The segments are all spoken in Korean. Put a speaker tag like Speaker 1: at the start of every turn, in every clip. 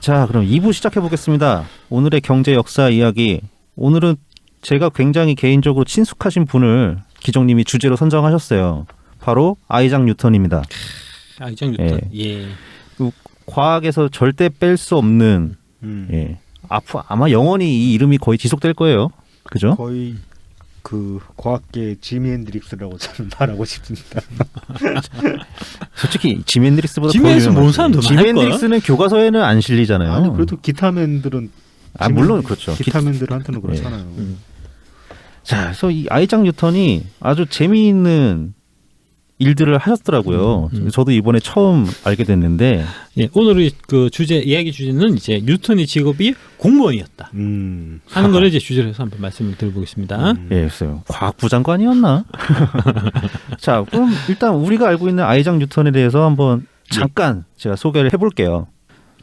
Speaker 1: 자, 그럼 2부 시작해 보겠습니다. 오늘의 경제 역사 이야기. 오늘은 제가 굉장히 개인적으로 친숙하신 분을 기정님이 주제로 선정하셨어요. 바로 아이작 뉴턴입니다.
Speaker 2: 아이작 뉴턴.
Speaker 1: 예. 과학에서 절대 뺄 수 없는 예. 아마 영원히 이 이름이 거의 지속될 거예요. 그죠?
Speaker 3: 거의 그 과학계 지미 핸드릭스라고 저는 말하고 싶습니다.
Speaker 1: 솔직히 지미 핸드릭스보다
Speaker 2: 지미 핸드릭스 모르는 사람도 많을
Speaker 1: 지미 핸드릭스는 교과서에는 안 실리잖아요.
Speaker 3: 아니 그래도 기타맨들은
Speaker 1: 물론 그렇죠.
Speaker 3: 기타맨들한테는 그렇잖아요.
Speaker 1: 자, 그래서 이 아이작 뉴턴이 아주 재미있는 일들을 하셨더라고요. 저도 이번에 처음 알게 됐는데,
Speaker 2: 예, 오늘의 그 이야기 주제는 이제 뉴턴의 직업이 공무원이었다 하는 걸 이제 주제로 해서 한번 말씀을 드려보겠습니다.
Speaker 1: 예, 글쎄요. 과학부 장관이었나? 자, 그럼 일단 우리가 알고 있는 아이작 뉴턴에 대해서 한번 잠깐 제가 소개를 해볼게요.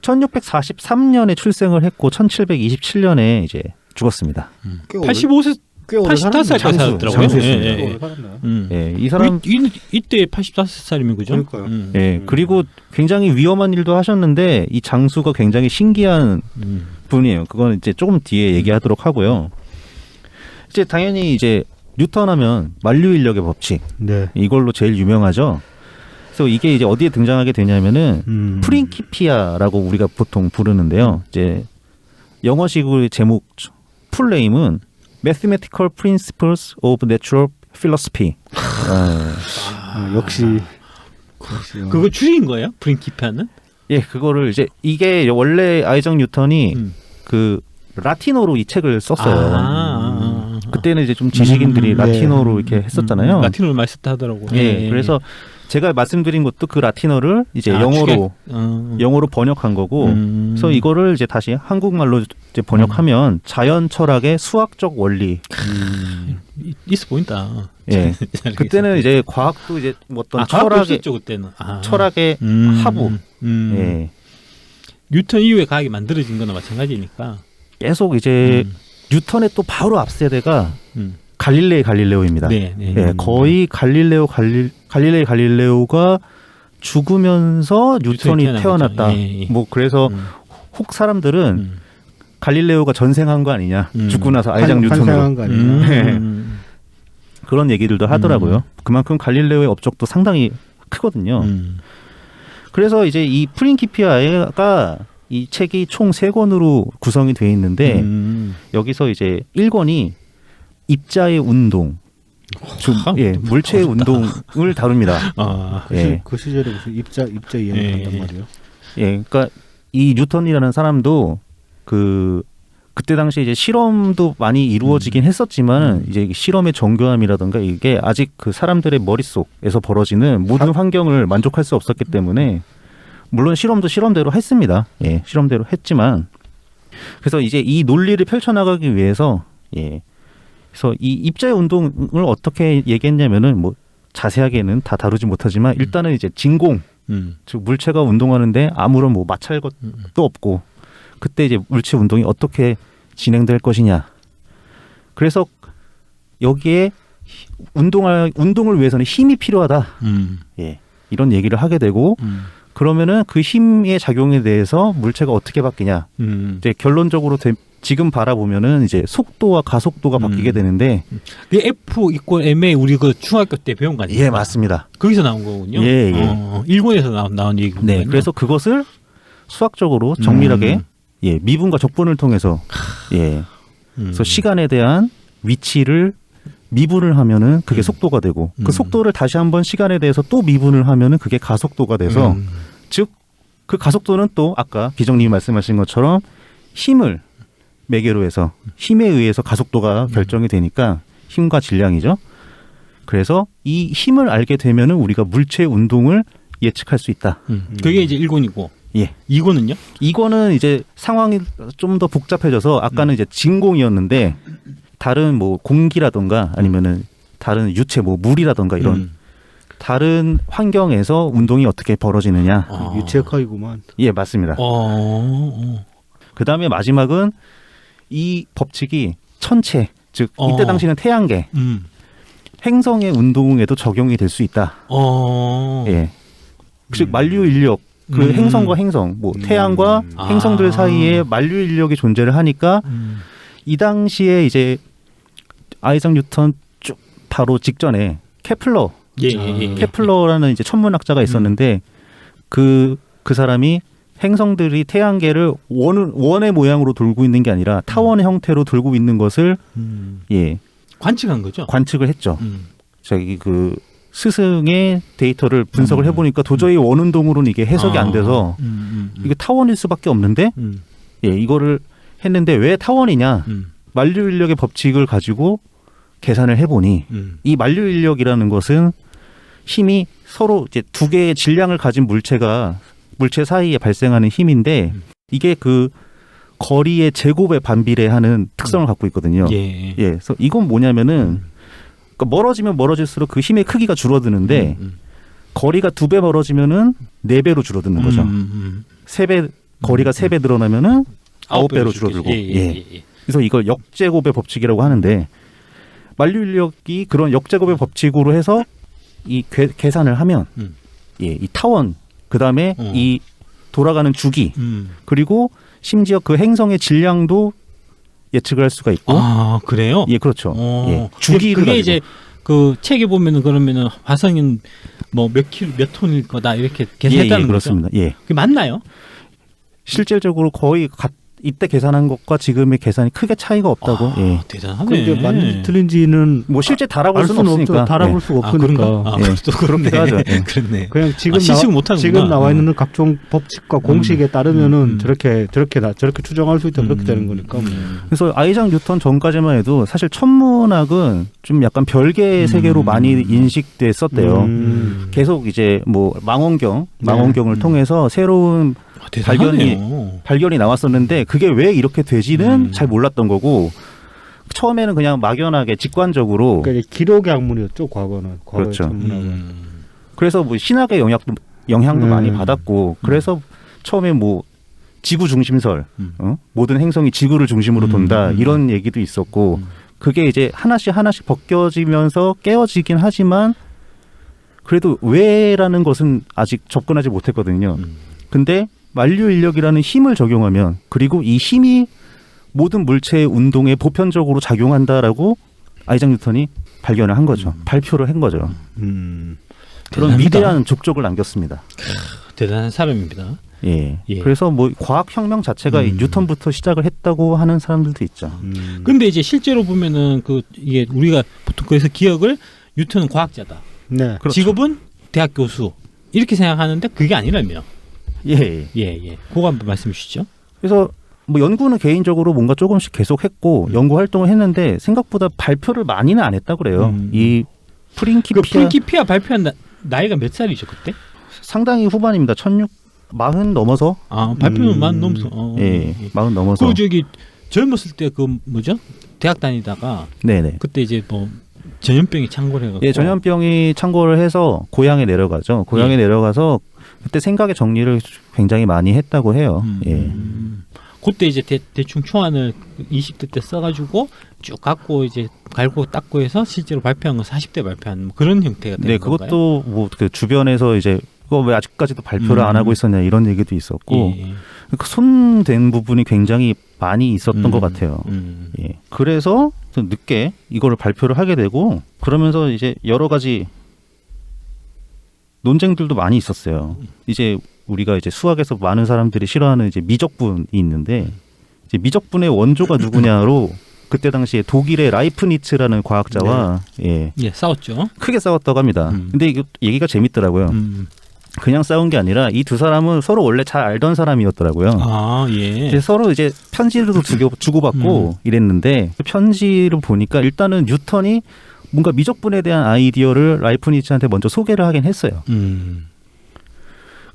Speaker 1: 1643년에 출생을 했고 1727년에 이제 죽었습니다.
Speaker 2: 85세 85살까지 살았더라고요.
Speaker 1: 장수했습니다. 예, 이 사람
Speaker 2: 이때 85살이면 그죠?
Speaker 3: 그러니까요.
Speaker 1: 예, 그리고 굉장히 위험한 일도 하셨는데 이 장수가 굉장히 신기한 분이에요. 그건 이제 조금 뒤에 얘기하도록 하고요. 이제 당연히 이제 뉴턴하면 만류인력의 법칙,
Speaker 3: 네.
Speaker 1: 이걸로 제일 유명하죠. 그래서 이게 이제 어디에 등장하게 되냐면은 프린키피아라고 우리가 보통 부르는데요. 이제 영어식의 제목 풀네임은 Mathematical Principles of Natural Philosophy.
Speaker 3: 역시
Speaker 2: 그거 줄인 거예요? 프린키피아는?
Speaker 1: 예, 그거를 이제 이게 원래 아이작 뉴턴이 그 라틴어로 이 책을 썼어요. 그때는 이제 좀 지식인들이 라틴어로 이렇게 했었잖아요.
Speaker 2: 라틴어를 많이 썼다 하더라고.
Speaker 1: 예, 그래서 제가 말씀드린 것도 그 라틴어를 이제 영어로 번역한 거고, 그래서 이거를 이제 다시 한국말로 이제 번역하면 자연 철학의 수학적 원리.
Speaker 2: 있어 보인다.
Speaker 1: 예, 그때는 이제 과학도 이제 어떤 철학의
Speaker 2: 그때는
Speaker 1: 철학의 하부. 예,
Speaker 2: 뉴턴 이후에 과학이 만들어진 거나 마찬가지니까.
Speaker 1: 계속 이제 뉴턴의 또 바로 앞 세대가 갈릴레오입니다.
Speaker 2: 네, 네.
Speaker 1: 예, 거의 갈릴레오가 죽으면서 뉴턴이 태어났다.
Speaker 2: 예.
Speaker 1: 뭐 그래서 혹 사람들은 갈릴레오가 전생한 거 아니냐, 죽고 나서 아이작 뉴턴으로
Speaker 3: 거 아니냐.
Speaker 1: 그런 얘기들도 하더라고요. 그만큼 갈릴레오의 업적도 상당히 크거든요. 그래서 이제 이 프린키피아가 이 책이 총 3권으로 구성이 되어 있는데 여기서 이제 1권이 입자의 운동, 예, 물체의 운동을 다룹니다.
Speaker 3: 예. 그 시절에 무슨 입자 이야기 한단 말이에요.
Speaker 1: 예, 그러니까 이 뉴턴이라는 사람도 그때 당시 이제 실험도 많이 이루어지긴 했었지만 이제 실험의 정교함이라든가 이게 아직 그 사람들의 머릿속에서 벌어지는 모든 환경을 만족할 수 없었기 때문에 물론 실험도 실험대로 했습니다. 예, 실험대로 했지만 그래서 이제 이 논리를 펼쳐나가기 위해서 그래서 이 입자의 운동을 어떻게 얘기했냐면은 뭐 자세하게는 다 다루지 못하지만 일단은 이제 진공, 즉 물체가 운동하는데 아무런 뭐 마찰 것도 없고 그때 이제 물체 운동이 어떻게 진행될 것이냐. 그래서 여기에 운동을 위해서는 힘이 필요하다. 예, 이런 얘기를 하게 되고 그러면은 그 힘의 작용에 대해서 물체가 어떻게 바뀌냐. 이제 결론적으로 지금 바라보면은 이제 속도와 가속도가 바뀌게 되는데
Speaker 2: F = ma 우리 그 중학교 때 배운 거 아니에요?
Speaker 1: 예, 맞습니다.
Speaker 2: 거기서 나온 거군요.
Speaker 1: 예.
Speaker 2: 일본에서 나온 얘기군요.
Speaker 1: 네, 그래서 그것을 수학적으로 정밀하게 미분과 적분을 통해서 그래서 시간에 대한 위치를 미분을 하면은 그게 속도가 되고 그 속도를 다시 한번 시간에 대해서 또 미분을 하면은 그게 가속도가 돼서 즉 그 가속도는 또 아까 기정님이 말씀하신 것처럼 힘을 매개로 해서 힘에 의해서 가속도가 결정이 되니까 힘과 질량이죠. 그래서 이 힘을 알게 되면은 우리가 물체의 운동을 예측할 수 있다.
Speaker 2: 그게 이제 1권이고.
Speaker 1: 예.
Speaker 2: 2권은요?
Speaker 1: 2권은 이제 상황이 좀 더 복잡해져서 아까는 이제 진공이었는데 다른 뭐 공기라던가 아니면은 다른 유체 뭐 물이라던가 이런 다른 환경에서 운동이 어떻게 벌어지느냐.
Speaker 3: 유체역학이구만.
Speaker 1: 예, 맞습니다. 그 다음에 마지막은 이 법칙이 천체, 즉 이때 당시는 태양계, 행성의 운동에도 적용이 될 수 있다. 예, 즉 만류 인력 그 행성과 행성, 뭐 태양과 행성들 사이에 만류 인력이 존재를 하니까 이 당시에 이제 아이작 뉴턴 쭉 바로 직전에 케플러, 케플러라는 이제 천문학자가 있었는데 그 사람이 행성들이 태양계를 원의 모양으로 돌고 있는 게 아니라 타원의 형태로 돌고 있는 것을
Speaker 2: 관측한 거죠.
Speaker 1: 관측을 했죠. 자기 그 스승의 데이터를 분석을 해보니까 도저히 원운동으로는 이게 해석이 안 돼서 이게 타원일 수밖에 없는데 이거를 했는데 왜 타원이냐? 만류 인력의 법칙을 가지고 계산을 해보니 이 만류 인력이라는 것은 힘이 서로 이제 두 개의 질량을 가진 물체 사이에 발생하는 힘인데 이게 그 거리의 제곱에 반비례하는 특성을 갖고 있거든요. 그래서 이건 뭐냐면은 그러니까 멀어지면 멀어질수록 그 힘의 크기가 줄어드는데 거리가 2배 멀어지면은 4배로 줄어드는 거죠. 3배 거리가 3배 늘어나면은 9배로 줄어들고. 그래서 이걸 역제곱의 법칙이라고 하는데 만류 인력이 그런 역제곱의 법칙으로 해서 이 계산을 하면 이 타원 그다음에 이 돌아가는 주기 그리고 심지어 그 행성의 질량도 예측을 할 수가 있고.
Speaker 2: 아 그래요?
Speaker 1: 예, 그렇죠. 주기를
Speaker 2: 그게
Speaker 1: 가지고.
Speaker 2: 이제 그 책에 보면은 그러면은 화성인 뭐 몇 톤일 거다 이렇게 계산했다는 거죠.
Speaker 1: 그렇습니다. 예.
Speaker 2: 그게 맞나요?
Speaker 1: 실질적으로 거의 이때 계산한 것과 지금의 계산이 크게 차이가 없다고.
Speaker 2: 대단하네.
Speaker 3: 근데 맞는지 틀린지는
Speaker 1: 뭐 실제 달아볼
Speaker 3: 알
Speaker 1: 수는
Speaker 3: 수는
Speaker 1: 없으니까.
Speaker 3: 없죠. 달아볼 수가 없으니까.
Speaker 1: 그렇기도 하죠.
Speaker 2: 그렇네.
Speaker 3: 그냥 지금
Speaker 2: 시식을 못하는구나.
Speaker 3: 지금 나와 있는 각종 법칙과 공식에 따르면은 저렇게 추정할 수 있다 그렇게 되는 거니까.
Speaker 1: 그래서 아이작 뉴턴 전까지만 해도 사실 천문학은 좀 약간 별개의 세계로 많이 인식됐었대요. 계속 이제 뭐 망원경을 통해서 새로운 발견이 나왔었는데 그게 왜 이렇게 되지는 잘 몰랐던 거고 처음에는 그냥 막연하게 직관적으로
Speaker 3: 그러니까 기록의 학문이었죠 과거는.
Speaker 1: 그렇죠.
Speaker 3: 천문학은.
Speaker 1: 그래서 뭐 신학의 영향도 많이 받았고 그래서 처음에 뭐 지구 중심설 모든 행성이 지구를 중심으로 돈다 이런 얘기도 있었고 그게 이제 하나씩 벗겨지면서 깨어지긴 하지만 그래도 왜라는 것은 아직 접근하지 못했거든요. 근데 만류 인력이라는 힘을 적용하면 그리고 이 힘이 모든 물체의 운동에 보편적으로 작용한다라고 아이작 뉴턴이 발견을 한 거죠. 발표를 한 거죠. 그런
Speaker 2: 대단합니다.
Speaker 1: 위대한 족적을 남겼습니다.
Speaker 2: 대단한 사람입니다.
Speaker 1: 그래서 뭐 과학혁명 자체가 이 뉴턴부터 시작을 했다고 하는 사람들도 있죠.
Speaker 2: 근데 이제 실제로 보면은 이게 우리가 보통 그래서 기억을 뉴턴은 과학자다.
Speaker 3: 네.
Speaker 1: 그렇죠.
Speaker 2: 직업은 대학 교수 이렇게 생각하는데 그게 아니라며. 그거 한번 말씀해 주시죠.
Speaker 1: 그래서 뭐 연구는 개인적으로 뭔가 조금씩 계속했고 연구 활동을 했는데 생각보다 발표를 많이는 안 했다 그래요. 이
Speaker 2: 프린키피아 발표한 나이가 몇 살이죠 그때?
Speaker 1: 상당히 후반입니다. 40 넘어서.
Speaker 2: 발표는 만 넘어서.
Speaker 1: 40 넘어서.
Speaker 2: 그 저기 젊었을 때 그 뭐죠? 대학 다니다가
Speaker 1: 네네.
Speaker 2: 그때 이제 뭐 전염병이 창궐 해갖고.
Speaker 1: 전염병이 창궐을 해서 고향에 내려가죠. 고향에 내려가서 그때 생각의 정리를 굉장히 많이 했다고 해요.
Speaker 2: 그때 이제 대충 초안을 20대 때 써가지고 쭉 갖고 이제 갈고 닦고 해서 실제로 발표한 건 40대 발표한 뭐 그런 형태가 되는 건가요?
Speaker 1: 그것도 뭐 그 주변에서 이제 그거 왜 아직까지도 발표를 안 하고 있었냐 이런 얘기도 있었고 그 손댄 부분이 굉장히 많이 있었던 것 같아요. 그래서 좀 늦게 이거를 발표를 하게 되고 그러면서 이제 여러 가지 논쟁들도 많이 있었어요. 이제 우리가 이제 수학에서 많은 사람들이 싫어하는 이제 미적분이 있는데 이제 미적분의 원조가 누구냐로 그때 당시에 독일의 라이프니츠라는 과학자와
Speaker 2: 싸웠죠.
Speaker 1: 크게 싸웠다고 합니다. 근데 이게 얘기가 재밌더라고요. 그냥 싸운 게 아니라 이 두 사람은 서로 원래 잘 알던 사람이었더라고요. 이제 서로 이제 편지를 주고받고 이랬는데 그 편지를 보니까 일단은 뉴턴이 뭔가 미적분에 대한 아이디어를 라이프니츠한테 먼저 소개를 하긴 했어요.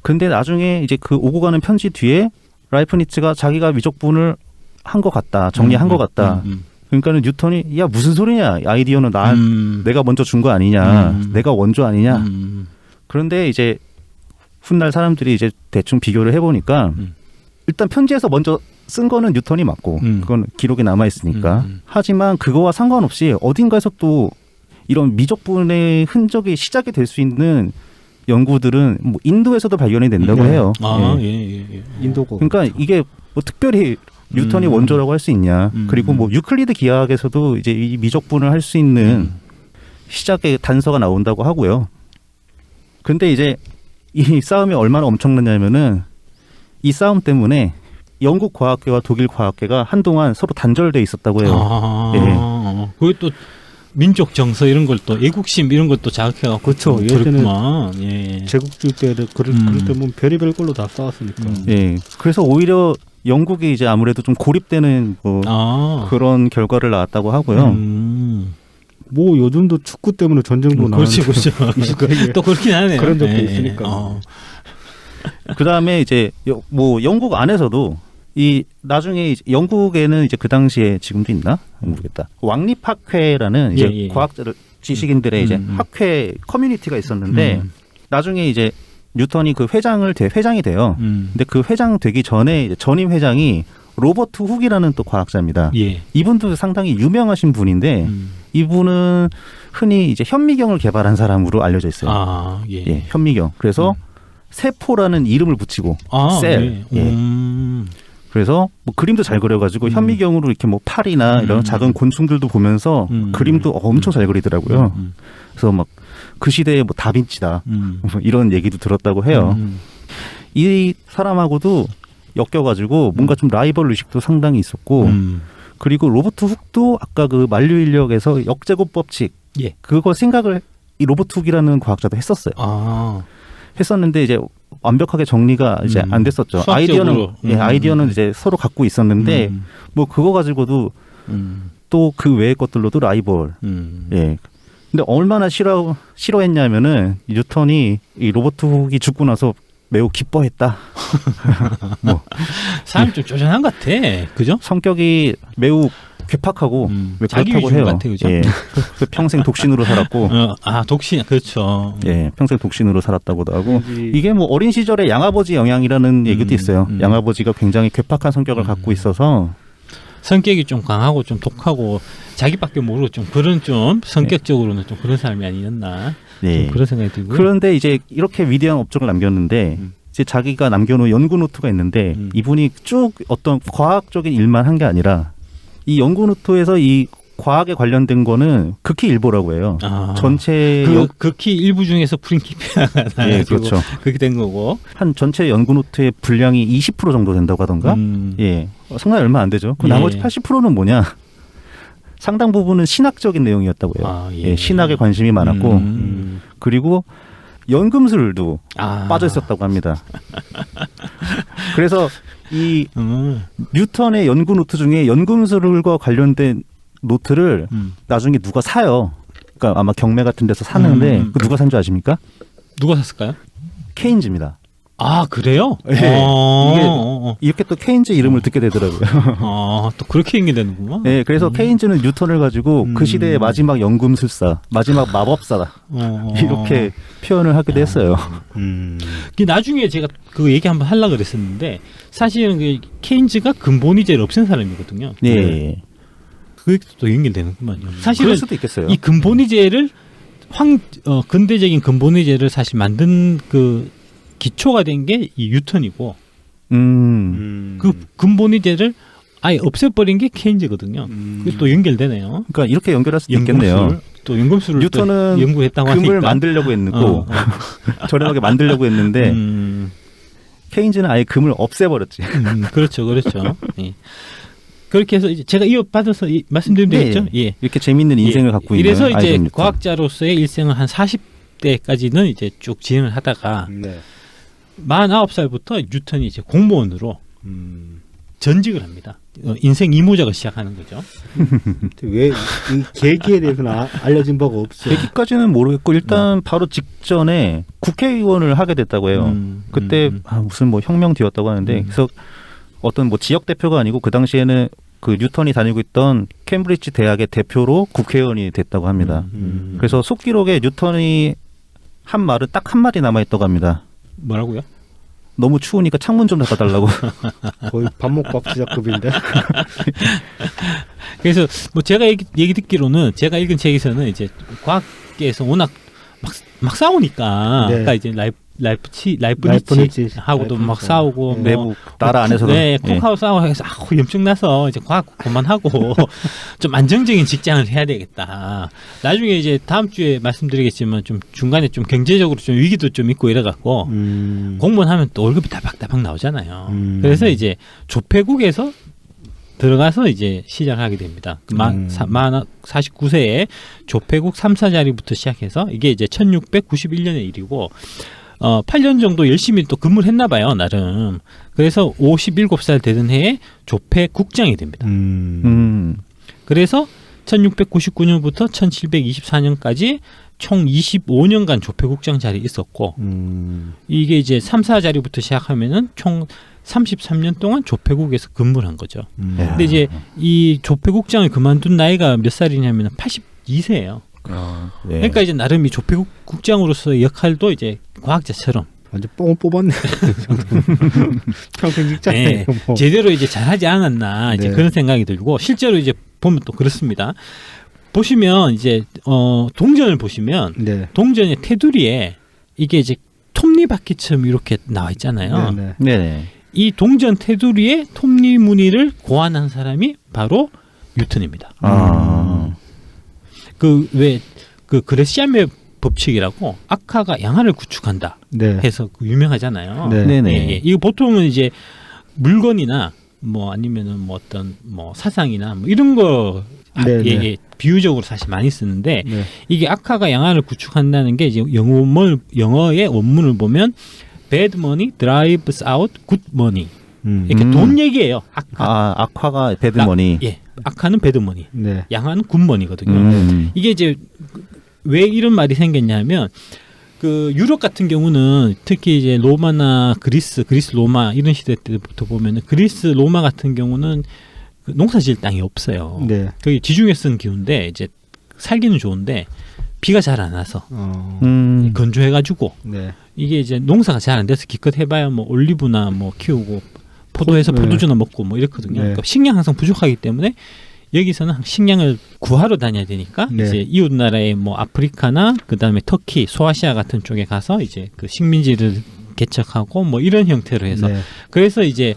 Speaker 1: 근데 나중에 이제 그 오고 가는 편지 뒤에 라이프니츠가 자기가 미적분을 한 것 같다, 정리한 것 같다. 그러니까는 뉴턴이 야 무슨 소리냐, 아이디어는 내가 먼저 준 거 아니냐, 내가 원조 아니냐. 그런데 이제 훗날 사람들이 이제 대충 비교를 해보니까 일단 편지에서 먼저 쓴 거는 뉴턴이 맞고 그건 기록에 남아 있으니까. 하지만 그거와 상관없이 어딘가에서 또 이런 미적분의 흔적이 시작이 될 수 있는 연구들은 뭐 인도에서도 발견이 된다고
Speaker 3: 네.
Speaker 1: 해요.
Speaker 2: 아,
Speaker 1: 예.
Speaker 2: 예.
Speaker 3: 인도고.
Speaker 1: 그러니까 이게 뭐 특별히 뉴턴이 원조라고 할 수 있냐. 그리고 뭐 유클리드 기하학에서도 이제 이 미적분을 할 수 있는 시작의 단서가 나온다고 하고요. 근데 이제 이 싸움이 얼마나 엄청났냐면은 이 싸움 때문에 영국 과학계와 독일 과학계가 한동안 서로 단절돼 있었다고 해요.
Speaker 2: 아, 그게 또 민족 정서 이런 걸 또 애국심 이런 것도 자극해갖고
Speaker 3: 그렇죠.
Speaker 2: 그랬구만. 예.
Speaker 3: 제국주의 때를 그럴 때 보면 별의별 걸로 다 싸웠으니까.
Speaker 1: 예. 그래서 오히려 영국이 이제 아무래도 좀 고립되는 뭐 그런 결과를 낳았다고 하고요.
Speaker 3: 뭐 요즘도 축구 때문에 전쟁도 나는.
Speaker 2: 그렇죠.
Speaker 3: 이 시대에
Speaker 2: 또 그렇긴 하네요.
Speaker 3: 그런 적도
Speaker 2: 예.
Speaker 3: 있으니까.
Speaker 1: 그다음에 이제 뭐 영국 안에서도 이 나중에 이제 영국에는 이제 그 당시에 지금도 있나 모르겠다. 왕립학회라는 이제
Speaker 2: 예.
Speaker 1: 과학자들 지식인들의 이제 학회 커뮤니티가 있었는데 나중에 이제 뉴턴이 그 회장이 돼요. 근데 그 회장 되기 전에 이제 전임 회장이 로버트 훅이라는 또 과학자입니다.
Speaker 2: 예.
Speaker 1: 이분도 상당히 유명하신 분인데 이분은 흔히 이제 현미경을 개발한 사람으로 알려져 있어요.
Speaker 2: 아, 예.
Speaker 1: 예, 현미경. 그래서 세포라는 이름을 붙이고 셀.
Speaker 2: 네.
Speaker 1: 예. 그래서 뭐 그림도 잘 그려가지고 현미경으로 이렇게 뭐 파리나 이런 작은 곤충들도 보면서 그림도 엄청 잘 그리더라고요. 그래서 막 그 시대에 뭐 다빈치다 뭐 이런 얘기도 들었다고 해요. 이 사람하고도 엮여가지고 뭔가 좀 라이벌 의식도 상당히 있었고 그리고 로버트 훅도 아까 그 만류인력에서 역제곱 법칙
Speaker 2: 예.
Speaker 1: 그거 생각을 이 로버트 훅이라는 과학자도 했었어요. 했었는데 이제 완벽하게 정리가 이제 안 됐었죠.
Speaker 2: 수학적으로.
Speaker 1: 아이디어는 이제 서로 갖고 있었는데 뭐 그거 가지고도 또 그 외의 것들로도 라이벌. 예. 근데 얼마나 싫어했냐면은 뉴턴이 이 로버트 훅이 죽고 나서 매우 기뻐했다. 뭐
Speaker 2: 사람 좀 쪼잔한 것 같아. 그죠?
Speaker 1: 성격이 매우 괴팍하고
Speaker 2: 자기
Speaker 1: 그렇다고
Speaker 2: 위주인
Speaker 1: 해요.
Speaker 2: 것 같아, 그죠?
Speaker 1: 예. 그래서 평생 독신으로 살았고.
Speaker 2: 독신, 그렇죠.
Speaker 1: 예, 평생 독신으로 살았다고도 하고
Speaker 3: 왠지-
Speaker 1: 이게 뭐 어린 시절에 양아버지 영향이라는 얘기도 있어요. 양아버지가 굉장히 괴팍한 성격을 갖고 있어서
Speaker 2: 성격이 좀 강하고 좀 독하고 자기밖에 모르고 좀 그런 좀 성격적으로는 좀 그런 사람이 아니었나.
Speaker 1: 예.
Speaker 2: 좀 그런 생각이 들고요.
Speaker 1: 그런데 이제 이렇게 위대한 업적을 남겼는데 이제 자기가 남겨놓은 연구 노트가 있는데 이분이 쭉 어떤 과학적인 일만 한 게 아니라 이 연구 노트에서 이 과학에 관련된 거는 극히 일부라고 해요. 전체
Speaker 2: 극히 일부 중에서 프린키피아가
Speaker 1: 예, 그렇죠.
Speaker 2: 그렇게 된 거고.
Speaker 1: 한 전체 연구 노트의 분량이 20% 정도 된다고 하던가. 예, 상당히 얼마 안 되죠. 그
Speaker 2: 예.
Speaker 1: 나머지 80%는 뭐냐? 상당 부분은 신학적인 내용이었다고 해요. 예, 신학에 관심이 많았고 그리고 연금술도 빠져 있었다고 합니다. 그래서 이 뉴턴의 연구 노트 중에 연금술과 관련된 노트를 나중에 누가 사요. 그러니까 아마 경매 같은 데서 사는데 그 누가 산 줄 아십니까?
Speaker 2: 누가 샀을까요?
Speaker 1: 케인즈입니다.
Speaker 2: 아, 그래요?
Speaker 1: 예. 이렇게 또 케인즈 이름을 듣게 되더라고요.
Speaker 2: 또 그렇게 연결되는구나.
Speaker 1: 네, 그래서 케인즈는 뉴턴을 가지고 그 시대의 마지막 연금술사, 마지막 마법사다 이렇게 표현을 하기도 했어요.
Speaker 2: 나중에 제가 그 얘기 한번 하려고 그랬었는데 사실은 그 케인즈가 근본이제를 없앤 사람이거든요.
Speaker 1: 네,
Speaker 2: 그게 또 연결되는구만요. 사실은
Speaker 1: 그럴 수도 있겠어요.
Speaker 2: 이 근본이제를 근대적인 근본이제를 사실 만든 그 기초가 된 게 이 뉴턴이고 그 근본이제를 아예 없애버린 게 케인즈거든요. 그게 또 연결되네요.
Speaker 1: 그러니까 이렇게 연결할 수도 있겠네요.
Speaker 2: 또 연금술을
Speaker 1: 뉴턴은
Speaker 2: 또 연구했다고
Speaker 1: 금을
Speaker 2: 하니까.
Speaker 1: 만들려고 했고 저렴하게 만들려고 했는데 케인즈는 아예 금을 없애버렸지.
Speaker 2: 그렇죠. 예. 그렇게 해서 이제 제가 이어받아서 말씀드리면 되겠죠. 예.
Speaker 1: 이렇게 재밌는 인생을 갖고 있는
Speaker 2: 이래서 이제
Speaker 1: 아이작 뉴턴.
Speaker 2: 과학자로서의 일생은 한 40대까지는 이제 쭉 진행을 하다가
Speaker 3: 네.
Speaker 2: 49살부터 뉴턴이 이제 공무원으로 전직을 합니다. 인생 이모작을 시작하는 거죠.
Speaker 3: 왜 이 계기에 대해서는 알려진 바가 없어요.
Speaker 1: 계기까지는 모르겠고 일단 바로 직전에 국회의원을 하게 됐다고 해요. 그때 무슨 뭐 혁명 뒤였다고 하는데 그래서 어떤 뭐 지역 대표가 아니고 그 당시에는 그 뉴턴이 다니고 있던 캠브리지 대학의 대표로 국회의원이 됐다고 합니다. 그래서 속기록에 뉴턴이 한 말은 딱 한마디 남아있다고 합니다.
Speaker 2: 뭐라고요?
Speaker 1: 너무 추우니까 창문 좀 닫아달라고.
Speaker 3: 거의 밥먹밥 시작급인데.
Speaker 2: 그래서 뭐 제가 얘기 듣기로는 제가 읽은 책에서는 이제 과학계에서 워낙 막 싸우니까
Speaker 3: 네.
Speaker 2: 아까 이제 라이프니치 하고도 막
Speaker 3: 라이프니치.
Speaker 2: 싸우고
Speaker 3: 네.
Speaker 2: 뭐
Speaker 1: 내부 나라 안에서도
Speaker 2: 네,
Speaker 1: 예.
Speaker 2: 콕하고 싸우고 해서 염증 나서 이제 과학 그만하고 좀 안정적인 직장을 해야 되겠다. 나중에 이제 다음 주에 말씀드리겠지만 좀 중간에 좀 경제적으로 좀 위기도 좀 있고 이래 갖고 공무원 하면 또 월급이 다박다박 나오잖아요. 그래서 이제 조폐국에서 들어가서 이제 시작하게 됩니다. 만 49세에 조폐국 3사 자리부터 시작해서 이게 이제 1691년의 일이고 8년 정도 열심히 또 근무를 했나 봐요, 나름. 그래서 57살 되던 해에 조폐국장이 됩니다. 그래서 1699년부터 1724년까지 총 25년간 조폐국장 자리에 있었고 이게 이제 3사 자리부터 시작하면은 총 33년 동안 조폐국에서 근무를 한 거죠. 근데 이제 이 조폐국장을 그만둔 나이가 몇 살이냐면 82세예요.
Speaker 1: 네.
Speaker 2: 그러니까 이제 나름 이 조폐국장으로서의 역할도 이제 과학자처럼
Speaker 3: 완전 뽕을 뽑았네. 평생 직장에
Speaker 2: 네,
Speaker 3: 뭐.
Speaker 2: 제대로 이제 잘하지 않았나 이제
Speaker 3: 네.
Speaker 2: 그런 생각이 들고 실제로 이제 보면 또 그렇습니다. 보시면 이제 동전을 보시면
Speaker 3: 네.
Speaker 2: 동전의 테두리에 이게 이제 톱니바퀴처럼 이렇게 나와 있잖아요.
Speaker 3: 네.
Speaker 1: 네네.
Speaker 2: 이 동전 테두리에 톱니 무늬를 고안한 사람이 바로 뉴턴입니다. 그 왜 그 그레시아메 법칙이라고 악화가 양화를 구축한다
Speaker 3: 네.
Speaker 2: 해서 그 유명하잖아요.
Speaker 3: 네.
Speaker 1: 네네.
Speaker 2: 예, 예. 이거 보통은 이제 물건이나 뭐 아니면은 뭐 어떤 뭐 사상이나 뭐 이런 거
Speaker 3: 네,
Speaker 2: 예,
Speaker 3: 네.
Speaker 2: 예, 비유적으로 사실 많이 쓰는데
Speaker 3: 네.
Speaker 2: 이게 악화가 양화를 구축한다는 게 이제 영어의 원문을 보면 bad money drives out good money 이렇게 돈 얘기예요. 악화.
Speaker 1: 악화가 배드머니.
Speaker 2: 예, 악화는 bad money,
Speaker 3: 네.
Speaker 2: 양화는 good money거든요. 이게 이제 왜 이런 말이 생겼냐면 그 유럽 같은 경우는 특히 이제 로마나 그리스 로마 이런 시대 때부터 보면은 그리스 로마 같은 경우는 그 농사지을 땅이 없어요.
Speaker 3: 네.
Speaker 2: 거기 지중해 쓴 기후인데 이제 살기는 좋은데 비가 잘 안 와서 건조해가지고
Speaker 3: 네.
Speaker 2: 이게 이제 농사가 잘 안 돼서 기껏 해봐야 뭐 올리브나 뭐 키우고 포도에서
Speaker 3: 네.
Speaker 2: 포도주나 먹고 뭐 이렇거든요.
Speaker 3: 네.
Speaker 2: 그러니까 식량 항상 부족하기 때문에 여기서는 식량을 구하러 다녀야 되니까
Speaker 3: 네.
Speaker 2: 이제 이웃 나라의 뭐 아프리카나 그다음에 터키, 소아시아 같은 쪽에 가서 이제 그 식민지를 개척하고 뭐 이런 형태로 해서
Speaker 3: 네.
Speaker 2: 그래서 이제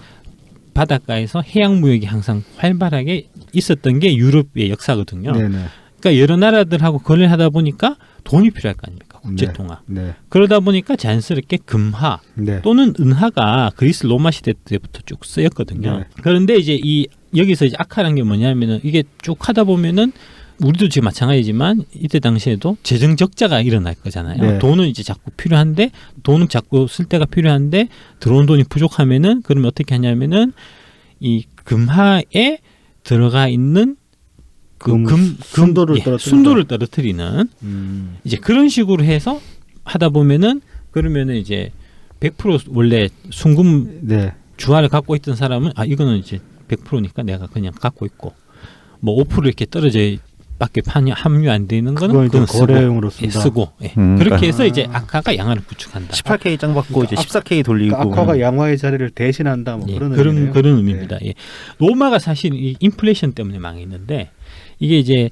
Speaker 2: 바닷가에서 해양 무역이 항상 활발하게 있었던 게 유럽의 역사거든요.
Speaker 3: 네. 네.
Speaker 2: 그러니까 여러 나라들하고 거래를 하다 보니까 돈이 필요할 거 아닙니까? 국제 통화.
Speaker 3: 네.
Speaker 2: 그러다 보니까 자연스럽게 금화
Speaker 3: 네.
Speaker 2: 또는 은하가 그리스 로마 시대 때부터 쭉 쓰였거든요.
Speaker 3: 네.
Speaker 2: 그런데 이제 이 여기서 이제 악화라는 게 뭐냐면은 이게 쭉 하다 보면은 우리도 지금 마찬가지지만 이때 당시에도 재정 적자가 일어날 거잖아요.
Speaker 3: 네.
Speaker 2: 돈은 이제 자꾸 필요한데 돈은 자꾸 쓸 때가 필요한데 들어온 돈이 부족하면은 그러면 어떻게 하냐면은 이 금화에 들어가 있는
Speaker 3: 순도를
Speaker 2: 예,
Speaker 3: 떨어뜨린다.
Speaker 2: 순도를 떨어뜨리는 이제 그런 식으로 해서 하다 보면은 그러면은 이제 100% 원래 순금
Speaker 3: 네.
Speaker 2: 주화를 갖고 있던 사람은 이거는 이제 100%니까 내가 그냥 갖고 있고 뭐 5% 이렇게 떨어져 밖에 함유 안 되는 거는
Speaker 3: 그걸
Speaker 2: 쓰고,
Speaker 3: 거래용으로 쓴다.
Speaker 2: 쓰고 예. 그렇게 해서 이제 악화가 양화를 구축한다.
Speaker 1: 18K 짱 받고
Speaker 3: 그러니까
Speaker 1: 이제 14K 돌리고.
Speaker 3: 악화가 양화의 자리를 대신한다. 뭐
Speaker 2: 예,
Speaker 3: 그런
Speaker 2: 그런
Speaker 3: 의미네요.
Speaker 2: 그런 의미입니다. 예. 로마가 사실 이 인플레이션 때문에 망했는데 이게 이제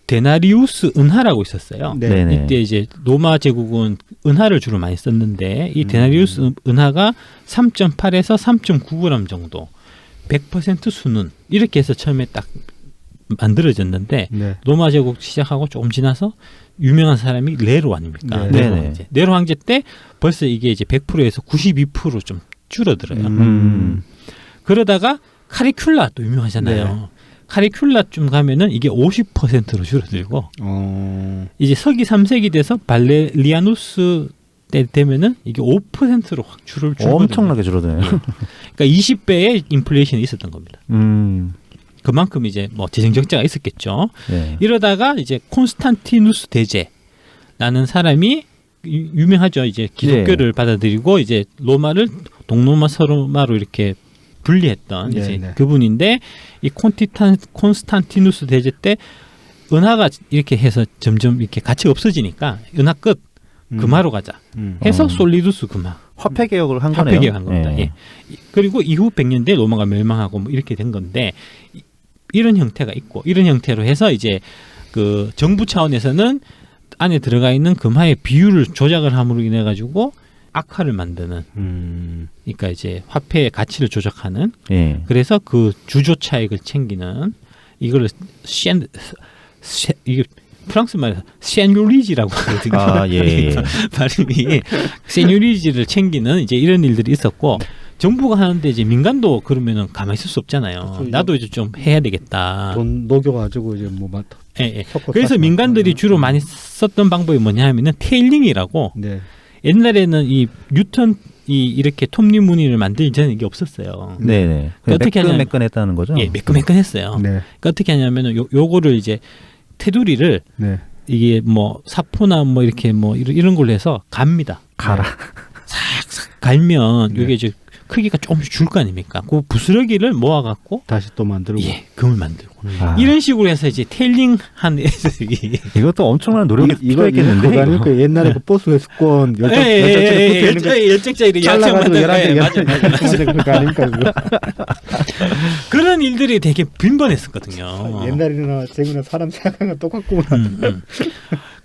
Speaker 2: 데나리우스 은하라고 있었어요.
Speaker 3: 네.
Speaker 1: 네네.
Speaker 2: 이때 이제 로마 제국은 은하를 주로 많이 썼는데 이 데나리우스 은하가 3.8에서 3.9g 정도 100% 순은 이렇게 해서 처음에 딱 만들어졌는데
Speaker 3: 네.
Speaker 2: 로마 제국 시작하고 조금 지나서 유명한 사람이 네로 아닙니까?
Speaker 3: 네.
Speaker 2: 네로
Speaker 1: 네네.
Speaker 2: 황제. 네로 황제 때 벌써 이게 이제 100%에서 92%로 좀 줄어들어요. 그러다가 카리큘라 또 유명하잖아요.
Speaker 3: 네.
Speaker 2: 카리큘라쯤 가면은 이게 50%로 줄어들고 이제 서기 3세기 돼서 발레리아누스 때 되면은 이게 5%로 확 줄거든요.
Speaker 1: 엄청나게 줄어드네요.
Speaker 2: 그러니까 20배의 인플레이션이 있었던 겁니다. 그만큼 이제 뭐 재정 적자가 있었겠죠.
Speaker 1: 네.
Speaker 2: 이러다가 이제 콘스탄티누스 대제라는 사람이 유명하죠. 이제 기독교를 받아들이고 이제 로마를 동로마 서로마로 이렇게 분리했던
Speaker 3: 네,
Speaker 2: 이제
Speaker 3: 네.
Speaker 2: 그분인데 이 콘스탄티누스 대제 때 은하가 이렇게 해서 점점 이렇게 같이 없어지니까 은하 끝 금화로 가자 해서 솔리두스 금화
Speaker 1: 화폐 개혁을 한 거네요.
Speaker 2: 화폐 개혁한 겁니다.
Speaker 1: 네.
Speaker 2: 예. 그리고 이후 100년 뒤에 로마가 멸망하고 뭐 이렇게 된 건데 이런 형태가 있고 이런 형태로 해서 이제 그 정부 차원에서는 안에 들어가 있는 금화의 비율을 조작을 함으로 인해 가지고 악화를 만드는. 그러니까 이제 화폐의 가치를 조작하는.
Speaker 1: 예.
Speaker 2: 그래서 그 주조 차익을 챙기는 이거를 이게 프랑스 말에서 세뇨리지라고 하거든요.
Speaker 1: 아, 예.
Speaker 2: 발음이 세뇨리지를 챙기는 이제 이런 일들이 있었고 정부가 하는데 이제 민간도 그러면은 가만히 있을 수 없잖아요.
Speaker 3: 그렇죠.
Speaker 2: 나도 이제 좀 해야 되겠다.
Speaker 3: 돈 녹여가지고 이제 뭐 막.
Speaker 2: 예, 예. 그래서 민간들이 주로 많이 썼던 방법이 뭐냐 하면은 테일링이라고
Speaker 3: 네.
Speaker 2: 옛날에는 이 뉴턴 이 이렇게 톱니무늬를 만들기 전에 이게 없었어요.
Speaker 1: 네네.
Speaker 2: 어떻게 하냐면-
Speaker 1: 매끈매끈했다는 거죠.
Speaker 2: 예, 매끈매끈했어요.
Speaker 3: 네.
Speaker 2: 그러니까 어떻게 하냐면은 요거를 이제 테두리를
Speaker 3: 네.
Speaker 2: 이게 뭐 사포나 뭐 이렇게 뭐 이런 걸로 해서 갑니다.
Speaker 1: 가라.
Speaker 2: 싹싹 갈면
Speaker 3: 네.
Speaker 2: 이게 이제 크기가 조금씩 줄 거 아닙니까? 그 부스러기를 모아갖고
Speaker 3: 다시 또 만들고.
Speaker 2: 예 금을 만들고
Speaker 1: 아,
Speaker 2: 이런 식으로 해서 이제 테일링한 애들이
Speaker 1: 이것도 엄청난 노력이
Speaker 3: 이거
Speaker 1: 필요했겠는데.
Speaker 3: 그거 아닙니까? 옛날에 그 버스 회수권 열정짜리 붙어 있는 거
Speaker 2: 열정짜리
Speaker 3: 잘라가지고
Speaker 2: 맞아,
Speaker 3: 11개 그거 아닙니까? 그거?
Speaker 2: 그런 일들이 되게 빈번했었거든요.
Speaker 3: 옛날이나 지금이나 사람 생각하는 거 똑같구나.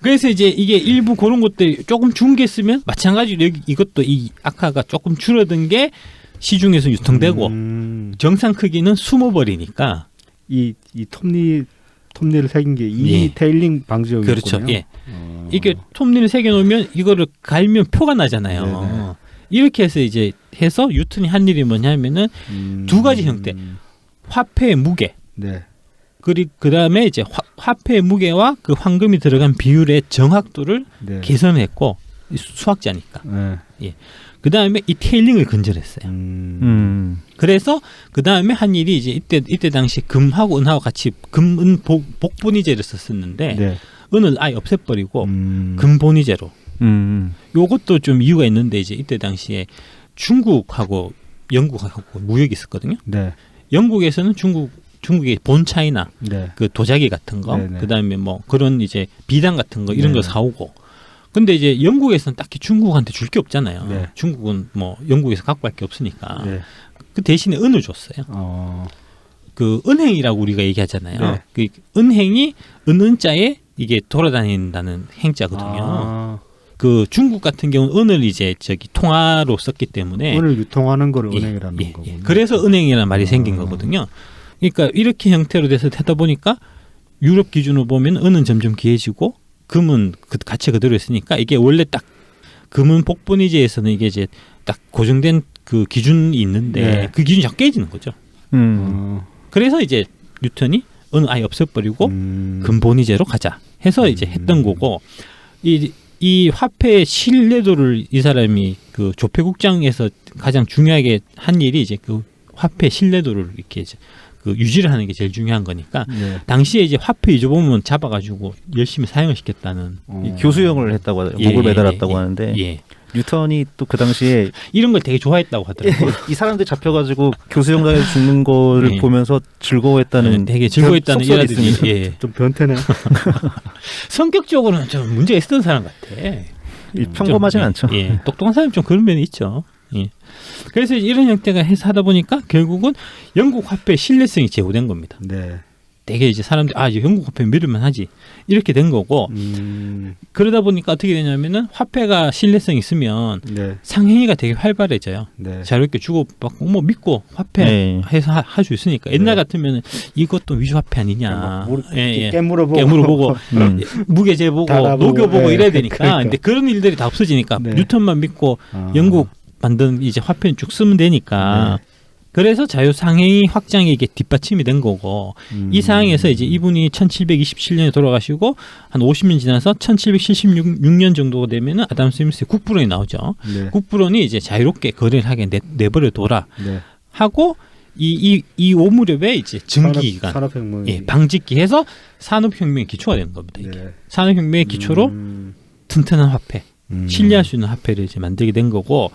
Speaker 2: 그래서 이제 이게 일부 그런 것들이 조금 준 게 쓰면 마찬가지로 여기 이것도 이 악화가 조금 줄어든 게 시중에서 유통되고 정상 크기는 숨어버리니까
Speaker 3: 이 톱니를 새긴 게 이
Speaker 2: 예.
Speaker 3: 테일링 방지용이군요.
Speaker 2: 그렇죠. 예. 이게 톱니를 새겨 놓으면 이거를 갈면 표가 나잖아요.
Speaker 3: 네네.
Speaker 2: 이렇게 해서 이제 해서 유턴이 한 일이 뭐냐면은 두 가지 형태. 화폐의 무게.
Speaker 3: 네.
Speaker 2: 그리고 그다음에 이제 화폐의 무게와 그 황금이 들어간 비율의 정확도를
Speaker 3: 네.
Speaker 2: 개선했고 수학자니까.
Speaker 3: 네.
Speaker 2: 그다음에 이 테일링을 근절했어요. 그래서 그다음에 한 일이 이제 이때 당시 금하고 은하고 같이 금은 복분이제를 썼었는데
Speaker 3: 네.
Speaker 2: 은을 아예 없애버리고 금본이제로. 요것도 좀 이유가 있는데 이제 이때 당시에 중국하고 영국하고 무역이 있었거든요.
Speaker 3: 네.
Speaker 2: 영국에서는 중국의 본 차이나
Speaker 3: 네.
Speaker 2: 그 도자기 같은 거,
Speaker 3: 네네.
Speaker 2: 그다음에 뭐 그런 이제 비단 같은 거 이런 거
Speaker 3: 네네.
Speaker 2: 사오고. 근데 이제 영국에서는 딱히 중국한테 줄 게 없잖아요.
Speaker 3: 네.
Speaker 2: 중국은 뭐 영국에서 갖고 갈 게 없으니까.
Speaker 3: 네.
Speaker 2: 그 대신에 은을 줬어요. 그 은행이라고 우리가 얘기하잖아요.
Speaker 3: 네.
Speaker 2: 그 은행이 은자에 이게 돌아다닌다는 행자거든요. 그 중국 같은 경우는 은을 이제 저기 통화로 썼기 때문에
Speaker 3: 은을 유통하는 거를
Speaker 2: 예,
Speaker 3: 은행이라는
Speaker 2: 예,
Speaker 3: 거군요.
Speaker 2: 예. 그래서 은행이라는 말이 생긴 거거든요. 그러니까 이렇게 형태로 돼서 하다 보니까 유럽 기준으로 보면 은은 점점 귀해지고 금은 그 가치 그대로 있으니까 이게 원래 딱 금은 복분이제에서는 이게 이제 딱 고정된 그 기준이 있는데
Speaker 3: 네.
Speaker 2: 그 기준이 자꾸 깨지는 거죠. 그래서 이제 뉴턴이 은 아예 없애버리고 금본이제로 가자 해서 이제 했던 거고 이 화폐의 신뢰도를 이 사람이 그 조폐국장에서 가장 중요하게 한 일이 이제 그 화폐 신뢰도를 이렇게 이제 그 유지를 하는 게 제일 중요한 거니까
Speaker 3: 네.
Speaker 2: 당시에 이제 화폐 위조범은 잡아가지고 열심히 사용을 시켰다는
Speaker 1: 교수형을 했다고 하더라고요.
Speaker 2: 예,
Speaker 1: 목을
Speaker 2: 예,
Speaker 1: 매달았다고
Speaker 2: 예,
Speaker 1: 하는데
Speaker 2: 예.
Speaker 1: 뉴턴이 또 그 당시에
Speaker 2: 이런 걸 되게 좋아했다고 하더라고요.
Speaker 1: 이 사람들 잡혀가지고 교수형 당해서 죽는 거를
Speaker 2: 예.
Speaker 1: 보면서 즐거워했다는
Speaker 2: 되게 즐거워했다는
Speaker 1: 속설이
Speaker 2: 일화들이
Speaker 1: 있습니다.
Speaker 2: 예.
Speaker 3: 좀 변태네.
Speaker 2: 성격적으로는 좀 문제가 있었던 사람 같아.
Speaker 1: 평범하진
Speaker 2: 좀,
Speaker 1: 않죠.
Speaker 2: 예, 똑똑한 사람이 좀 그런 면이 있죠. 예. 그래서 이런 형태가 해서 하다 보니까 결국은 영국 화폐의 신뢰성이 제고된 겁니다.
Speaker 3: 네.
Speaker 2: 되게 이제 사람들이 이제 영국 화폐 믿을만 하지 이렇게 된 거고 그러다 보니까 어떻게 되냐면은 화폐가 신뢰성이 있으면
Speaker 3: 네.
Speaker 2: 상행위가 되게 활발해져요.
Speaker 3: 네.
Speaker 2: 자유롭게 주고받고 뭐 믿고 화폐
Speaker 1: 네.
Speaker 2: 해서 할 수 있으니까 옛날 같으면은 이것도 위조 화폐 아니냐.
Speaker 3: 깨물어보고
Speaker 2: 깨물어보고 무게 재보고
Speaker 3: 달아보고,
Speaker 2: 녹여보고
Speaker 3: 예.
Speaker 2: 이래야 되니까.
Speaker 3: 그러니까.
Speaker 2: 근데 그런 일들이 다 없어지니까
Speaker 3: 네.
Speaker 2: 뉴턴만 믿고 영국 만든 이제 화폐는 쭉 쓰면 되니까. 그래서 자유상행위 확장이 이게 뒷받침이 된 거고 이 상황에서 이제 이분이 1727년에 돌아가시고 한 50년 지나서 1776년 정도가 되면은 아담 스미스의 국부론이 나오죠.
Speaker 3: 네.
Speaker 2: 국부론이 이제 자유롭게 거래를 하게 내버려 둬라
Speaker 3: 네.
Speaker 2: 하고 이 오무렵에 이제 증기기간
Speaker 3: 산업혁명.
Speaker 2: 예, 방직기해서 산업혁명의 기초가 되는 겁니다. 이게.
Speaker 3: 네.
Speaker 2: 산업혁명의 기초로 튼튼한 화폐, 신뢰할 수 있는 화폐를 이제 만들게 된 거고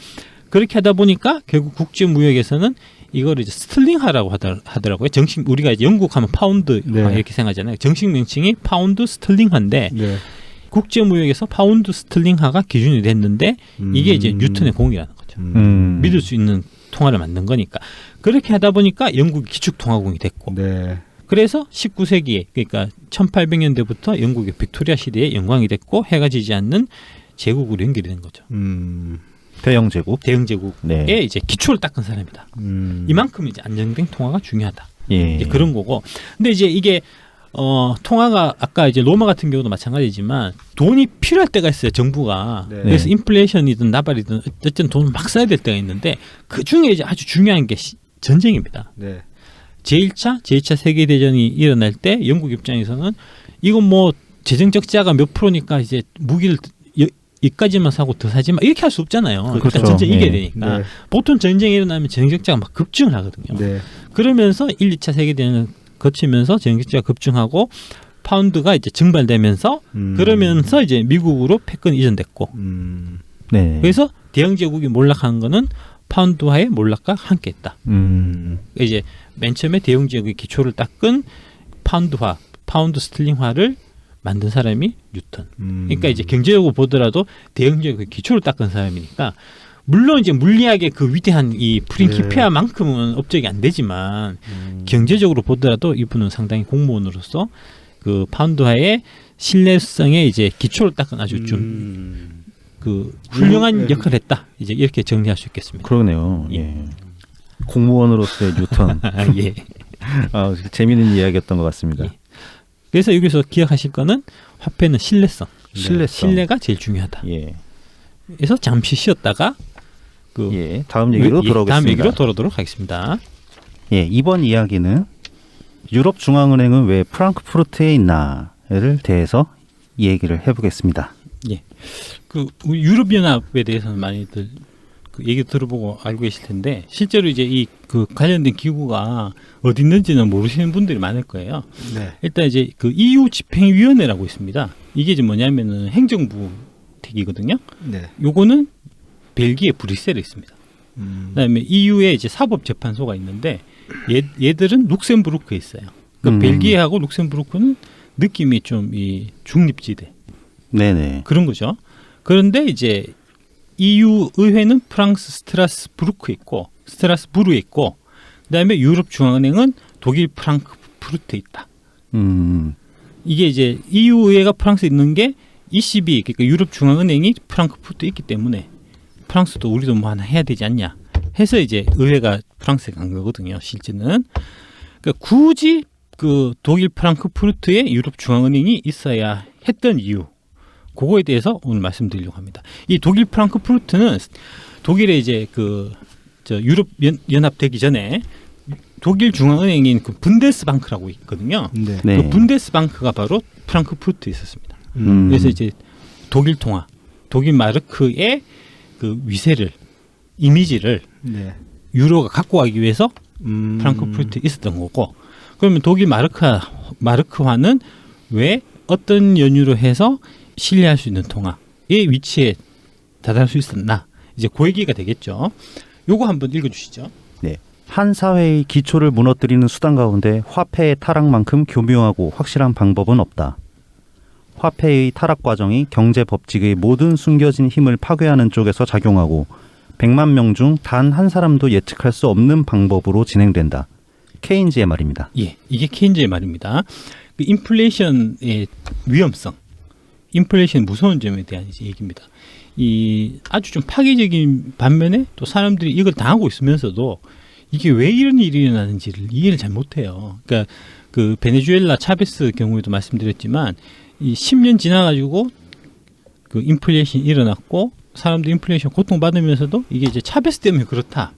Speaker 2: 그렇게 하다 보니까 결국 국제무역에서는 이거를 이제 스틀링화라고 하더라고요. 정식 우리가 이제 영국 하면 파운드
Speaker 3: 네.
Speaker 2: 이렇게 생각하잖아요. 정식 명칭이 파운드 스틀링화인데
Speaker 3: 네.
Speaker 2: 국제무역에서 파운드 스틀링화가 기준이 됐는데 이게 이제 뉴턴의 공이라는 거죠. 믿을 수 있는 통화를 만든 거니까 그렇게 하다 보니까 영국이 기축통화국이 됐고
Speaker 3: 네.
Speaker 2: 그래서 19세기에 그러니까 1800년대부터 영국의 빅토리아 시대에 영광이 됐고 해가 지지 않는 제국으로 연결이 된 거죠.
Speaker 1: 대영 제국.
Speaker 2: 대영 제국의
Speaker 1: 네.
Speaker 2: 이제 기초를 닦은 사람이다. 이만큼 이제 안정된 통화가 중요하다.
Speaker 1: 예.
Speaker 2: 이제 그런 거고. 근데 이제 이게 통화가 아까 이제 로마 같은 경우도 마찬가지지만 돈이 필요할 때가 있어요. 정부가.
Speaker 3: 네.
Speaker 2: 그래서 인플레이션이든 나발이든 어쨌든 돈을 막 써야 될 때가 있는데 그 중에 이제 아주 중요한 게 전쟁입니다.
Speaker 3: 네.
Speaker 2: 제2차 세계대전이 일어날 때 영국 입장에서는 이건 뭐 재정 적자가 몇 프로니까 이제 무기를 이까지만 사고 더 사지 마 이렇게 할 수 없잖아요. 그러니까
Speaker 1: 그렇죠.
Speaker 2: 전쟁 이겨야
Speaker 1: 네.
Speaker 2: 되니까.
Speaker 3: 네.
Speaker 2: 보통 전쟁이 일어나면 재정 적자가 막 급증을 하거든요.
Speaker 3: 네.
Speaker 2: 그러면서 1, 2차 세계대전을 거치면서 재정 적자가 급증하고 파운드가 이제 증발되면서 그러면서 이제 미국으로 패권이 이전됐고
Speaker 1: 네.
Speaker 2: 그래서 대영 제국이 몰락한 거는 파운드화의 몰락과 함께했다. 이제 맨 처음에 대영 제국의 기초를 닦은 파운드화, 파운드 스틸링화를 만든 사람이 뉴턴. 그러니까 이제 경제적으로 보더라도 대영 제국의 기초를 닦은 사람이니까 물론 이제 물리학의 그 위대한 이 프린키피아만큼은 업적이 안 되지만 경제적으로 보더라도 이분은 상당히 공무원으로서 그 파운드화의 신뢰성의 이제 기초를 닦은 아주 좀 그 훌륭한 역할을 했다. 이제 이렇게 정리할 수 있겠습니다.
Speaker 1: 그러네요. 예. 공무원으로서의 뉴턴.
Speaker 2: 예.
Speaker 1: 재미있는 이야기였던 것 같습니다.
Speaker 2: 예. 그래서 여기서 기억하실 거는 화폐는 신뢰성. 신뢰가 제일 중요하다.
Speaker 1: 예.
Speaker 2: 그래서 잠시 쉬었다가 그
Speaker 1: 다음 얘기로 돌아오겠습니다.
Speaker 2: 다음 얘기로 돌아오도록 하겠습니다.
Speaker 1: 예, 이번 이야기는 유럽 중앙은행은 왜 프랑크푸르트에 있나를 대해서 이 얘기를 해보겠습니다.
Speaker 2: 예. 그 유럽 연합에 대해서는 많이들 그 얘기 들어보고 알고 계실 텐데 실제로 이제 이 그 관련된 기구가 어디 있는지는 모르시는 분들이 많을 거예요.
Speaker 3: 네.
Speaker 2: 일단 이제 그 EU 집행위원회라고 있습니다. 이게 이제 뭐냐면은 행정부 택이거든요.
Speaker 3: 네.
Speaker 2: 요거는 벨기에 브뤼셀에 있습니다. 그다음에 EU에 이제 사법재판소가 있는데 얘들은 룩셈부르크에 있어요. 그러니까 벨기에하고 룩셈부르크는 느낌이 좀 이 중립지대.
Speaker 1: 네네.
Speaker 2: 그런 거죠. 그런데 이제 EU 의회는 프랑스 스트라스부르에 있고 그다음에 유럽 중앙은행은 독일 프랑크푸르트에 있다. 이게 이제 EU 의회가 프랑스에 있는 게 ECB 그러니까 유럽 중앙은행이 프랑크푸르트에 있기 때문에 프랑스도 우리도 뭐 하나 해야 되지 않냐 해서 이제 의회가 프랑스에 간 거거든요. 실제는 그러니까 굳이 그 독일 프랑크푸르트에 유럽 중앙은행이 있어야 했던 이유 그거에 대해서 오늘 말씀드리려고 합니다. 이 독일 프랑크푸르트는 독일에 이제 그 저 유럽 연합 되기 전에 독일 중앙은행인 그 분데스방크라고 있거든요.
Speaker 3: 네.
Speaker 1: 네.
Speaker 2: 그 분데스방크가 바로 프랑크푸르트에 있었습니다. 그래서 이제 독일 통화, 독일 마르크의 그 위세를 이미지를
Speaker 3: 네.
Speaker 2: 유로가 갖고 가기 위해서 프랑크푸르트에 있었던 거고 그러면 독일 마르크화는 왜 어떤 연유로 해서 신뢰할 수 있는 통화의 위치에 다다를 수 있었나 이제 그 얘기가 되겠죠. 요거 한번 읽어주시죠.
Speaker 1: 네. 한 사회의 기초를 무너뜨리는 수단 가운데 화폐의 타락만큼 교묘하고 확실한 방법은 없다. 화폐의 타락 과정이 경제 법칙의 모든 숨겨진 힘을 파괴하는 쪽에서 작용하고 100만 명 중 단 한 사람도 예측할 수 없는 방법으로 진행된다. 케인즈의 말입니다.
Speaker 2: 예, 이게 케인즈의 말입니다. 그 인플레이션의 위험성, 인플레이션 무서운 점에 대한 이제 얘기입니다. 이 아주 좀 파괴적인 반면에 또 사람들이 이걸 당하고 있으면서도 이게 왜 이런 일이 일어나는지를 이해를 잘 못해요. 그러니까 그 베네수엘라 차베스 경우에도 말씀드렸지만 이 10년 지나가지고 그 인플레이션이 일어났고 사람들 인플레이션 고통받으면서도 이게 이제 차베스 때문에 그렇다.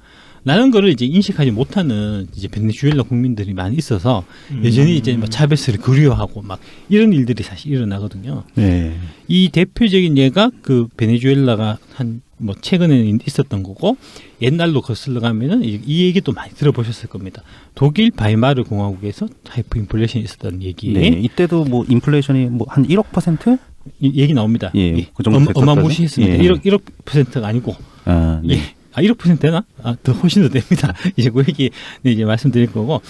Speaker 2: 라는 거를 이제 인식하지 못하는 이제 베네수엘라 국민들이 많이 있어서 여전히 이제 막 차베스를 그리워하고 막 이런 일들이 사실 일어나거든요.
Speaker 1: 네.
Speaker 2: 이 대표적인 예가 그 베네수엘라가 한 뭐 최근에 있었던 거고 옛날로 거슬러 가면은 이 얘기도 많이 들어보셨을 겁니다. 독일 바이마르 공화국에서 하이퍼 인플레이션이 있었다는 얘기.
Speaker 1: 네. 이때도 뭐 인플레이션이 뭐 한 1억%?
Speaker 2: 얘기 나옵니다.
Speaker 1: 예. 그 정도 됐었다죠?
Speaker 2: 어마무시했습니다.
Speaker 1: 예.
Speaker 2: 1%가 아니고.
Speaker 1: 아, 네.
Speaker 2: 예. 1% 되나? 더 훨씬 더 됩니다. 이제 그 얘기 이제 말씀드릴 거고.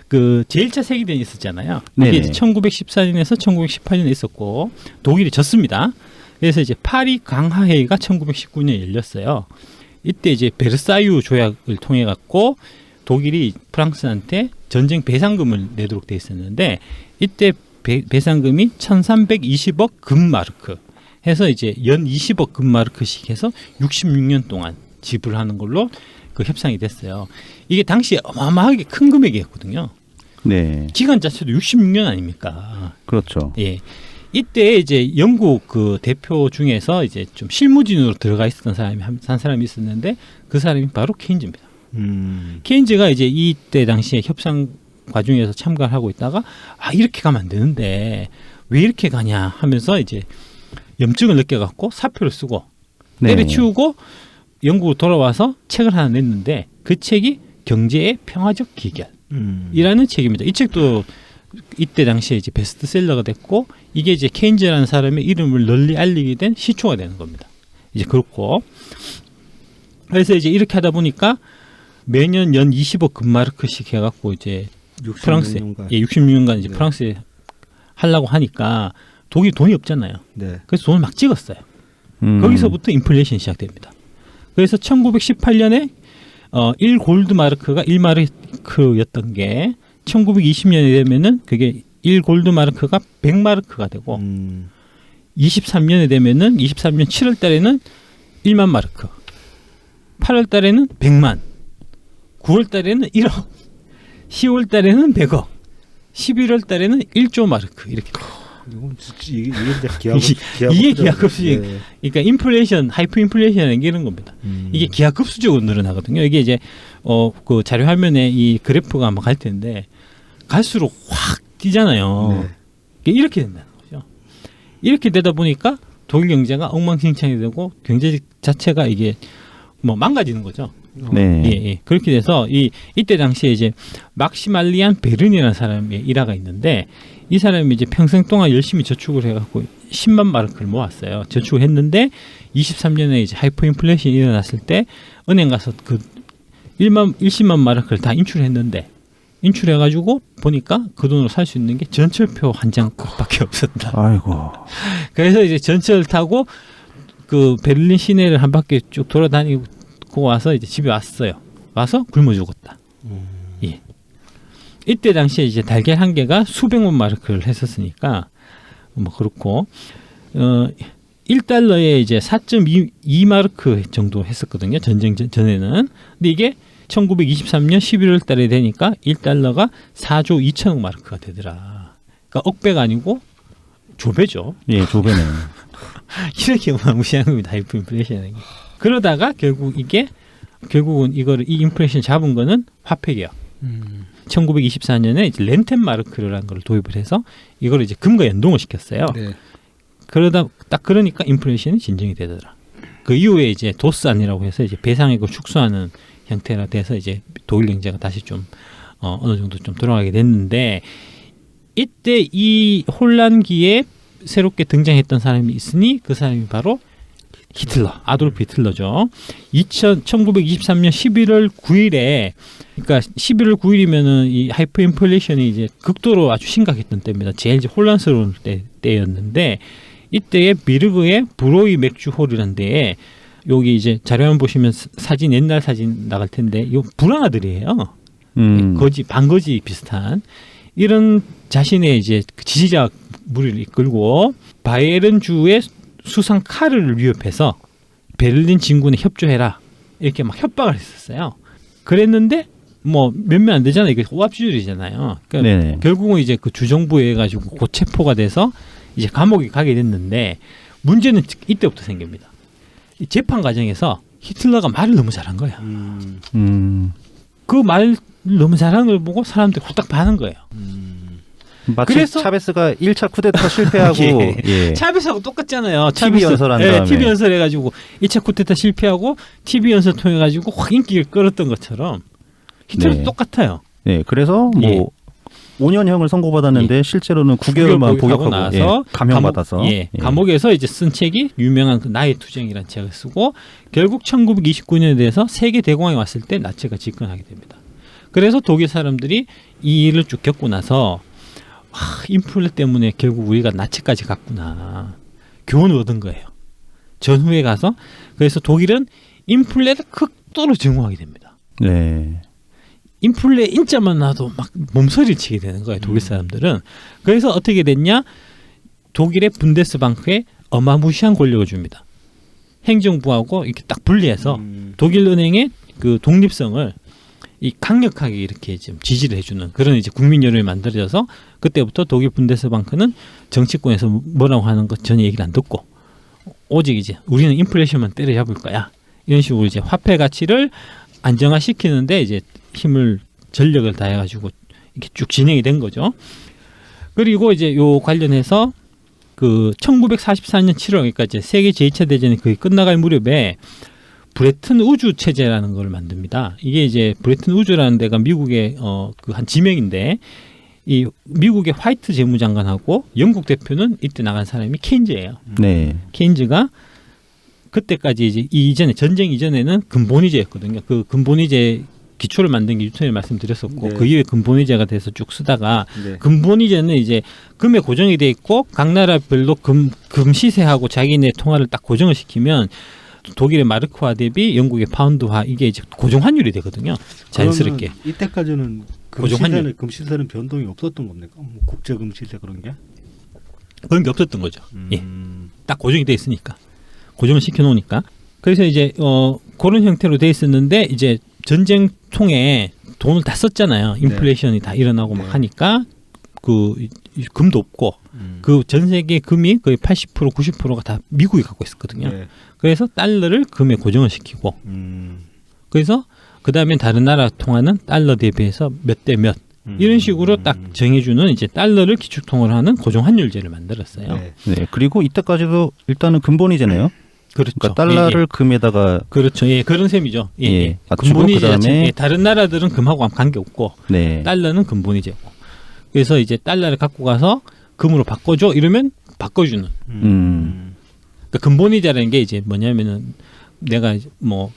Speaker 2: 그 제1차 세계대전이 있었잖아요. 이게
Speaker 1: 네네.
Speaker 2: 이제 1914년에서 1918년에 있었고 독일이 졌습니다. 그래서 이제 파리 강화회의가 1919년에 열렸어요. 이때 이제 베르사유 조약을 통해 갖고 독일이 프랑스한테 전쟁 배상금을 내도록 돼 있었는데 이때 배상금이 1,320억 금마르크 해서 이제 연 20억 금마르크씩 해서 66년 동안 지불하는 걸로 그 협상이 됐어요. 이게 당시에 어마어마하게 큰 금액이었거든요.
Speaker 1: 네.
Speaker 2: 기간 자체도 66년 아닙니까?
Speaker 1: 그렇죠.
Speaker 2: 예. 이때 이제 영국 그 대표 중에서 이제 좀 실무진으로 들어가 있었던 사람이 한 사람이 있었는데 그 사람이 바로 케인즈입니다. 케인즈가 이제 이때 당시에 협상 과정에서 참가를 하고 있다가 이렇게 가면 안 되는데 왜 이렇게 가냐 하면서 이제 염증을 느껴갖고 사표를 쓰고 때려치우고 영국으로 돌아와서 책을 하나 냈는데 그 책이 경제의 평화적 기결이라는 책입니다. 이 책도 이때 당시에 이제 베스트셀러가 됐고 이게 이제 케인즈라는 사람의 이름을 널리 알리게 된 시초가 되는 겁니다. 이제 그렇고 그래서 이제 이렇게 하다 보니까 매년 연 20억 금마르크씩 해갖고 이제 프랑스에 66년간 이제 프랑스에 하려고 하니까 독일 돈이 없잖아요.
Speaker 3: 네.
Speaker 2: 그래서 돈을 막 찍었어요. 거기서부터 인플레이션이 시작됩니다. 그래서 1918년에 1골드마르크가 1마르크였던 게 1920년이 되면은 그게 1골드마르크가 100마르크가 되고 23년에 되면은 23년 7월 달에는 1만 마르크 8월 달에는 100만 9월 달에는 1억 10월 달에는 100억 11월 달에는 1조 마르크 이렇게
Speaker 3: 이게
Speaker 2: 이게 기하급수적 그러니까 인플레이션 하이퍼 인플레이션이 이런 겁니다. 이게 기하급수적으로 늘어나거든요. 이게 이제 그 자료 화면에 이 그래프가 아마 갈 텐데 갈수록 확 뛰잖아요. 네. 이렇게 된다는 거죠. 이렇게 되다 보니까 독일 경제가 엉망진창이 되고 경제 자체가 이게 뭐 망가지는 거죠.
Speaker 1: 네.
Speaker 2: 예. 그렇게 돼서 이때 당시에 이제 막시말리안 베른이라는 사람의 일화가 있는데 이 사람이 이제 평생 동안 열심히 저축을 해갖고 10만 마르크를 모았어요. 저축을 했는데 23년에 이제 하이퍼 인플레이션이 일어났을 때 은행 가서 그 10만 마르크를 다 인출했는데 인출해가지고 보니까 그 돈으로 살 수 있는 게 전철표 한 장밖에 없었다.
Speaker 1: 아이고.
Speaker 2: 그래서 이제 전철 타고 그 베를린 시내를 한 바퀴 쭉 돌아다니고 와서 이제 집에 왔어요. 와서 굶어 죽었다. 예. 이때 당시에 이제 달걀 한 개가 수백만 마르크를 했었으니까 뭐 그렇고 1달러에 이제 4.2 마르크 정도 했었거든요. 전쟁 전에는. 근데 이게 1923년 11월 달에 되니까 1달러가 4조 2천억 마르크가 되더라. 그러니까 억배가 아니고 조배죠.
Speaker 1: 예, 조배네요.
Speaker 2: 이렇게 무시한 겁니다. 하이퍼 인플레이션이. 그러다가 결국은 이거를 이 인플레이션 잡은 거는 화폐 개혁. 1924년에 이제 렌텐마르크라는 걸 도입을 해서 이걸 이제 금과 연동을 시켰어요.
Speaker 3: 네.
Speaker 2: 그러니까 인플레이션이 진정이 되더라. 그 이후에 이제 도스안이라고 해서 이제 배상액을 축소하는 형태라 돼서 이제 독일 경제가 다시 좀 어느 정도 좀 돌아가게 됐는데 이때 이 혼란기에 새롭게 등장했던 사람이 있으니 그 사람이 바로 히틀러, 아돌프 히틀러죠. 1923년 11월 9일에, 그러니까 11월 9일이면은 이 하이퍼 인플레이션이 이제 극도로 아주 심각했던 때입니다. 제일 이제 혼란스러운 때였는데 이때에 비르그의 브로이 맥주홀이라는 데에 여기 이제 자료만 보시면 사진 옛날 사진 나갈 텐데 이 불황아들이에요. 반거지 비슷한 이런 자신의 이제 지지자 무리를 이끌고 바이에른주의 수상 카르를 위협해서 베를린 진군에 협조해라 이렇게 막 협박을 했었어요. 그랬는데 뭐 몇몇 안 되잖아요. 이게 오합지졸이잖아요. 그러니까 결국은 이제 그 주정부에 가지고 고체포가 돼서 이제 감옥에 가게 됐는데 문제는 이때부터 생깁니다. 이 재판 과정에서 히틀러가 말을 너무 잘한 거야. 그 말 너무 잘하는 걸 보고 사람들이 후딱 반한 거예요.
Speaker 1: 마치
Speaker 2: 그래서
Speaker 1: 차베스가 1차 쿠데타 실패하고
Speaker 2: 예. 차베스하고 똑같잖아요.
Speaker 1: TV 연설한 다음에
Speaker 2: TV 연설해가지고 2차 쿠데타 실패하고 TV 연설 통해가지고 확 인기를 끌었던 것처럼 히틀러도 똑같아요.
Speaker 1: 네, 그래서 뭐 5년형을 선고받았는데 실제로는 9개월만 복역하고 나서 감형받아서
Speaker 2: 감옥에서 이제 쓴 책이 유명한 그 나의 투쟁이라는 책을 쓰고 결국 1929년에 대해서 세계 대공황이 왔을 때 나치가 집권하게 됩니다. 그래서 독일 사람들이 이 일을 쭉 겪고 나서 인플레 때문에 결국 우리가 나치까지 갔구나 교훈을 얻은 거예요. 전후에 가서 그래서 독일은 인플레를 극도로 증오하게 됩니다.
Speaker 1: 네.
Speaker 2: 인플레 인자만 나도 막 몸서리를 치게 되는 거예요. 독일 사람들은. 그래서 어떻게 됐냐? 독일의 분데스방크에 어마무시한 권력을 줍니다. 행정부하고 이렇게 딱 분리해서 독일 은행의 그 독립성을 이 강력하게 이렇게 지금 지지를 해주는 그런 이제 국민 여론이 만들어져서 그때부터 독일 분데스방크는 정치권에서 뭐라고 하는 것 전혀 얘기를 안 듣고 오직 이제 우리는 인플레이션만 때려잡을 거야 이런 식으로 이제 화폐 가치를 안정화시키는데 이제 힘을 전력을 다해가지고 이렇게 쭉 진행이 된 거죠. 그리고 이제 요 관련해서 그 1944년 7월 그러니까 이제 세계 제2차 대전이 거의 끝나갈 무렵에 브레튼 우주 체제라는 걸 만듭니다. 이게 이제 브레튼 우주라는 데가 미국의 그 한 지명인데 이 미국의 화이트 재무장관하고 영국 대표는 이때 나간 사람이 케인즈예요.
Speaker 1: 네.
Speaker 2: 케인즈가 그때까지 이제 이전에 전쟁 이전에는 근본위제였거든요. 그 근본위제 기초를 만든 게 유턴을 말씀드렸었고
Speaker 3: 네.
Speaker 2: 그 이후에 근본위제가 돼서 쭉 쓰다가
Speaker 3: 네.
Speaker 2: 근본위제는 이제 금에 고정이 돼 있고 각 나라별로 금 시세하고 자기네 통화를 딱 고정을 시키면 독일의 마르크화 대비 영국의 파운드화 이게 이제 고정 환율이 되거든요. 자연스럽게.
Speaker 3: 그러면 이때까지는
Speaker 2: 고정 환율.
Speaker 3: 금시세는 변동이 없었던 겁니까? 뭐 국제 금시세 그런 게?
Speaker 2: 그런 게 없었던 거죠. 예. 딱 고정이 돼 있으니까. 고정을 시켜 놓으니까. 그래서 이제 그런 형태로 돼 있었는데 이제 전쟁 통에 돈을 다 썼잖아요. 인플레이션이 다 일어나고 막 하니까 그 금도 없고 그 전 세계 금이 거의 80% 90%가 다 미국이 갖고 있었거든요.
Speaker 3: 네.
Speaker 2: 그래서 달러를 금에 고정을 시키고 그래서 그 다음에 다른 나라 통화는 달러 대비해서 몇 대 몇 이런 식으로 딱 정해주는 이제 달러를 기축통화로 하는 고정 환율제를 만들었어요.
Speaker 3: 네.
Speaker 1: 네. 그리고 이때까지도 일단은 근본이잖아요.
Speaker 2: 그렇죠.
Speaker 1: 그러니까 달러를
Speaker 2: 예, 예.
Speaker 1: 금에다가
Speaker 2: 그렇죠. 예, 그런 셈이죠. 예,
Speaker 1: 예,
Speaker 2: 예.
Speaker 1: 맞추고
Speaker 2: 근본이제
Speaker 1: 그다음에-
Speaker 2: 자체, 예, 다른 나라들은 금하고 관계 없고
Speaker 1: 네.
Speaker 2: 달러는 근본이제고. 그래서 이제 달러를 갖고 가서 금으로 바꿔줘 이러면 바꿔주는. 그러니까 근본이자라는 게 이제 뭐냐면은 내가 이제 뭐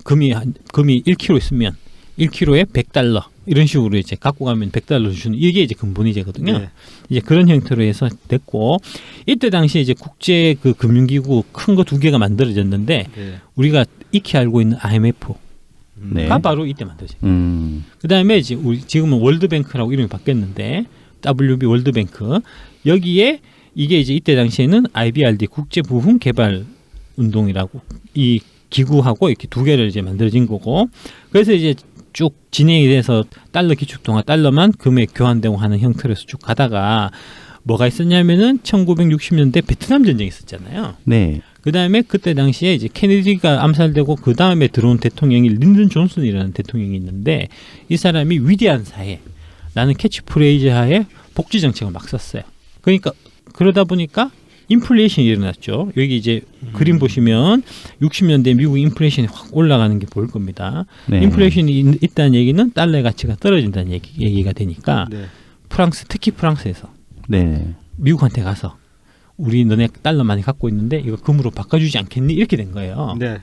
Speaker 2: 금이 1kg 있으면 1kg에 100달러 이런 식으로 이제 갖고 가면 100달러 주는 이게 이제 근본이제거든요.
Speaker 3: 네.
Speaker 2: 이제 그런 형태로 해서 됐고 이때 당시에 이제 국제 그 금융기구 큰 거 두 개가 만들어졌는데
Speaker 3: 네.
Speaker 2: 우리가 익히 알고 있는 IMF가
Speaker 1: 네.
Speaker 2: 바로 이때 만들어졌어요.
Speaker 1: 음.
Speaker 2: 그다음에 이제 우리 지금은 월드뱅크라고 이름이 바뀌었는데 WB 월드뱅크 여기에 이게 이제 이때 당시에는 IBRD 국제부흥 개발 운동이라고 이 기구하고 이렇게 두 개를 이제 만들어진 거고 그래서 이제 쭉 진행이 돼서 달러 기축통화 달러만 금에 교환되고 하는 형태로 해서 쭉 가다가 뭐가 있었냐면은 1960년대 베트남 전쟁이 있었잖아요.
Speaker 1: 네.
Speaker 2: 그다음에 그때 당시에 이제 케네디가 암살되고 그 다음에 들어온 대통령이 린든 존슨이라는 대통령이 있는데 이 사람이 위대한 사회라는 캐치프레이즈 하에 복지 정책을 막 썼어요. 그러니까 그러다 보니까 인플레이션이 일어났죠. 여기 이제 그림 보시면 60년대 미국 인플레이션이 확 올라가는 게 보일 겁니다.
Speaker 1: 네.
Speaker 2: 인플레이션이 있다는 얘기는 달러의 가치가 떨어진다는 얘기가 되니까
Speaker 3: 네.
Speaker 2: 프랑스 특히 프랑스에서
Speaker 1: 네.
Speaker 2: 미국한테 가서 우리 너네 달러 많이 갖고 있는데 이거 금으로 바꿔주지 않겠니? 이렇게 된 거예요.
Speaker 3: 네.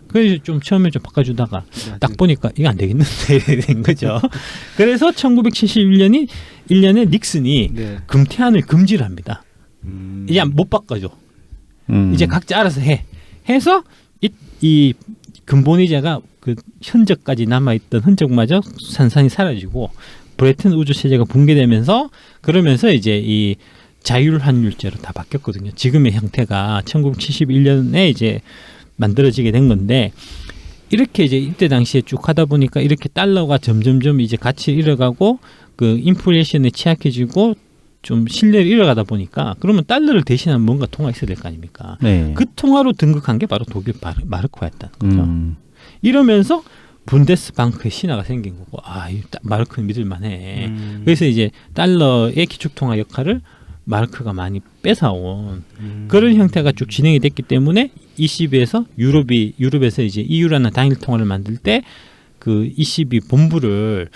Speaker 2: 그래서 좀 처음에 좀 바꿔주다가
Speaker 3: 네.
Speaker 2: 딱 보니까 이거 안 되겠는데 이렇게 된 거죠. 그래서 1971년이 1년에 닉슨이
Speaker 3: 네.
Speaker 2: 금태환을 금지를 합니다. 이제 못 바꿔줘. 이제 각자 알아서 해서 이 근본이자가 그 현저까지 남아있던 흔적마저 산산이 사라지고 브레튼 우주 체제가 붕괴되면서 그러면서 이제 이 자율환율제로 다 바뀌었거든요. 지금의 형태가 1971년에 이제 만들어지게 된 건데 이렇게 이제 이때 당시에 쭉 하다 보니까 이렇게 달러가 점점점 이제 가치를 잃어가고 그 인플레이션에 취약해지고 좀 신뢰를 잃어가다 보니까 그러면 달러를 대신한 뭔가 통화 있어야 될 거 아닙니까?
Speaker 1: 네.
Speaker 2: 그 통화로 등극한 게 바로 독일 마르크화였다는 거죠.
Speaker 1: 음.
Speaker 2: 이러면서 분데스방크의 신화가 생긴 거고 이 마르크는 믿을만해. 그래서 이제 달러의 기축통화 역할을 마르크가 많이 뺏어온 그런 형태가 쭉 진행이 됐기 때문에 ECB에서 유럽에서 이제 EU라는 단일 통화를 만들 때 그 ECB 본부를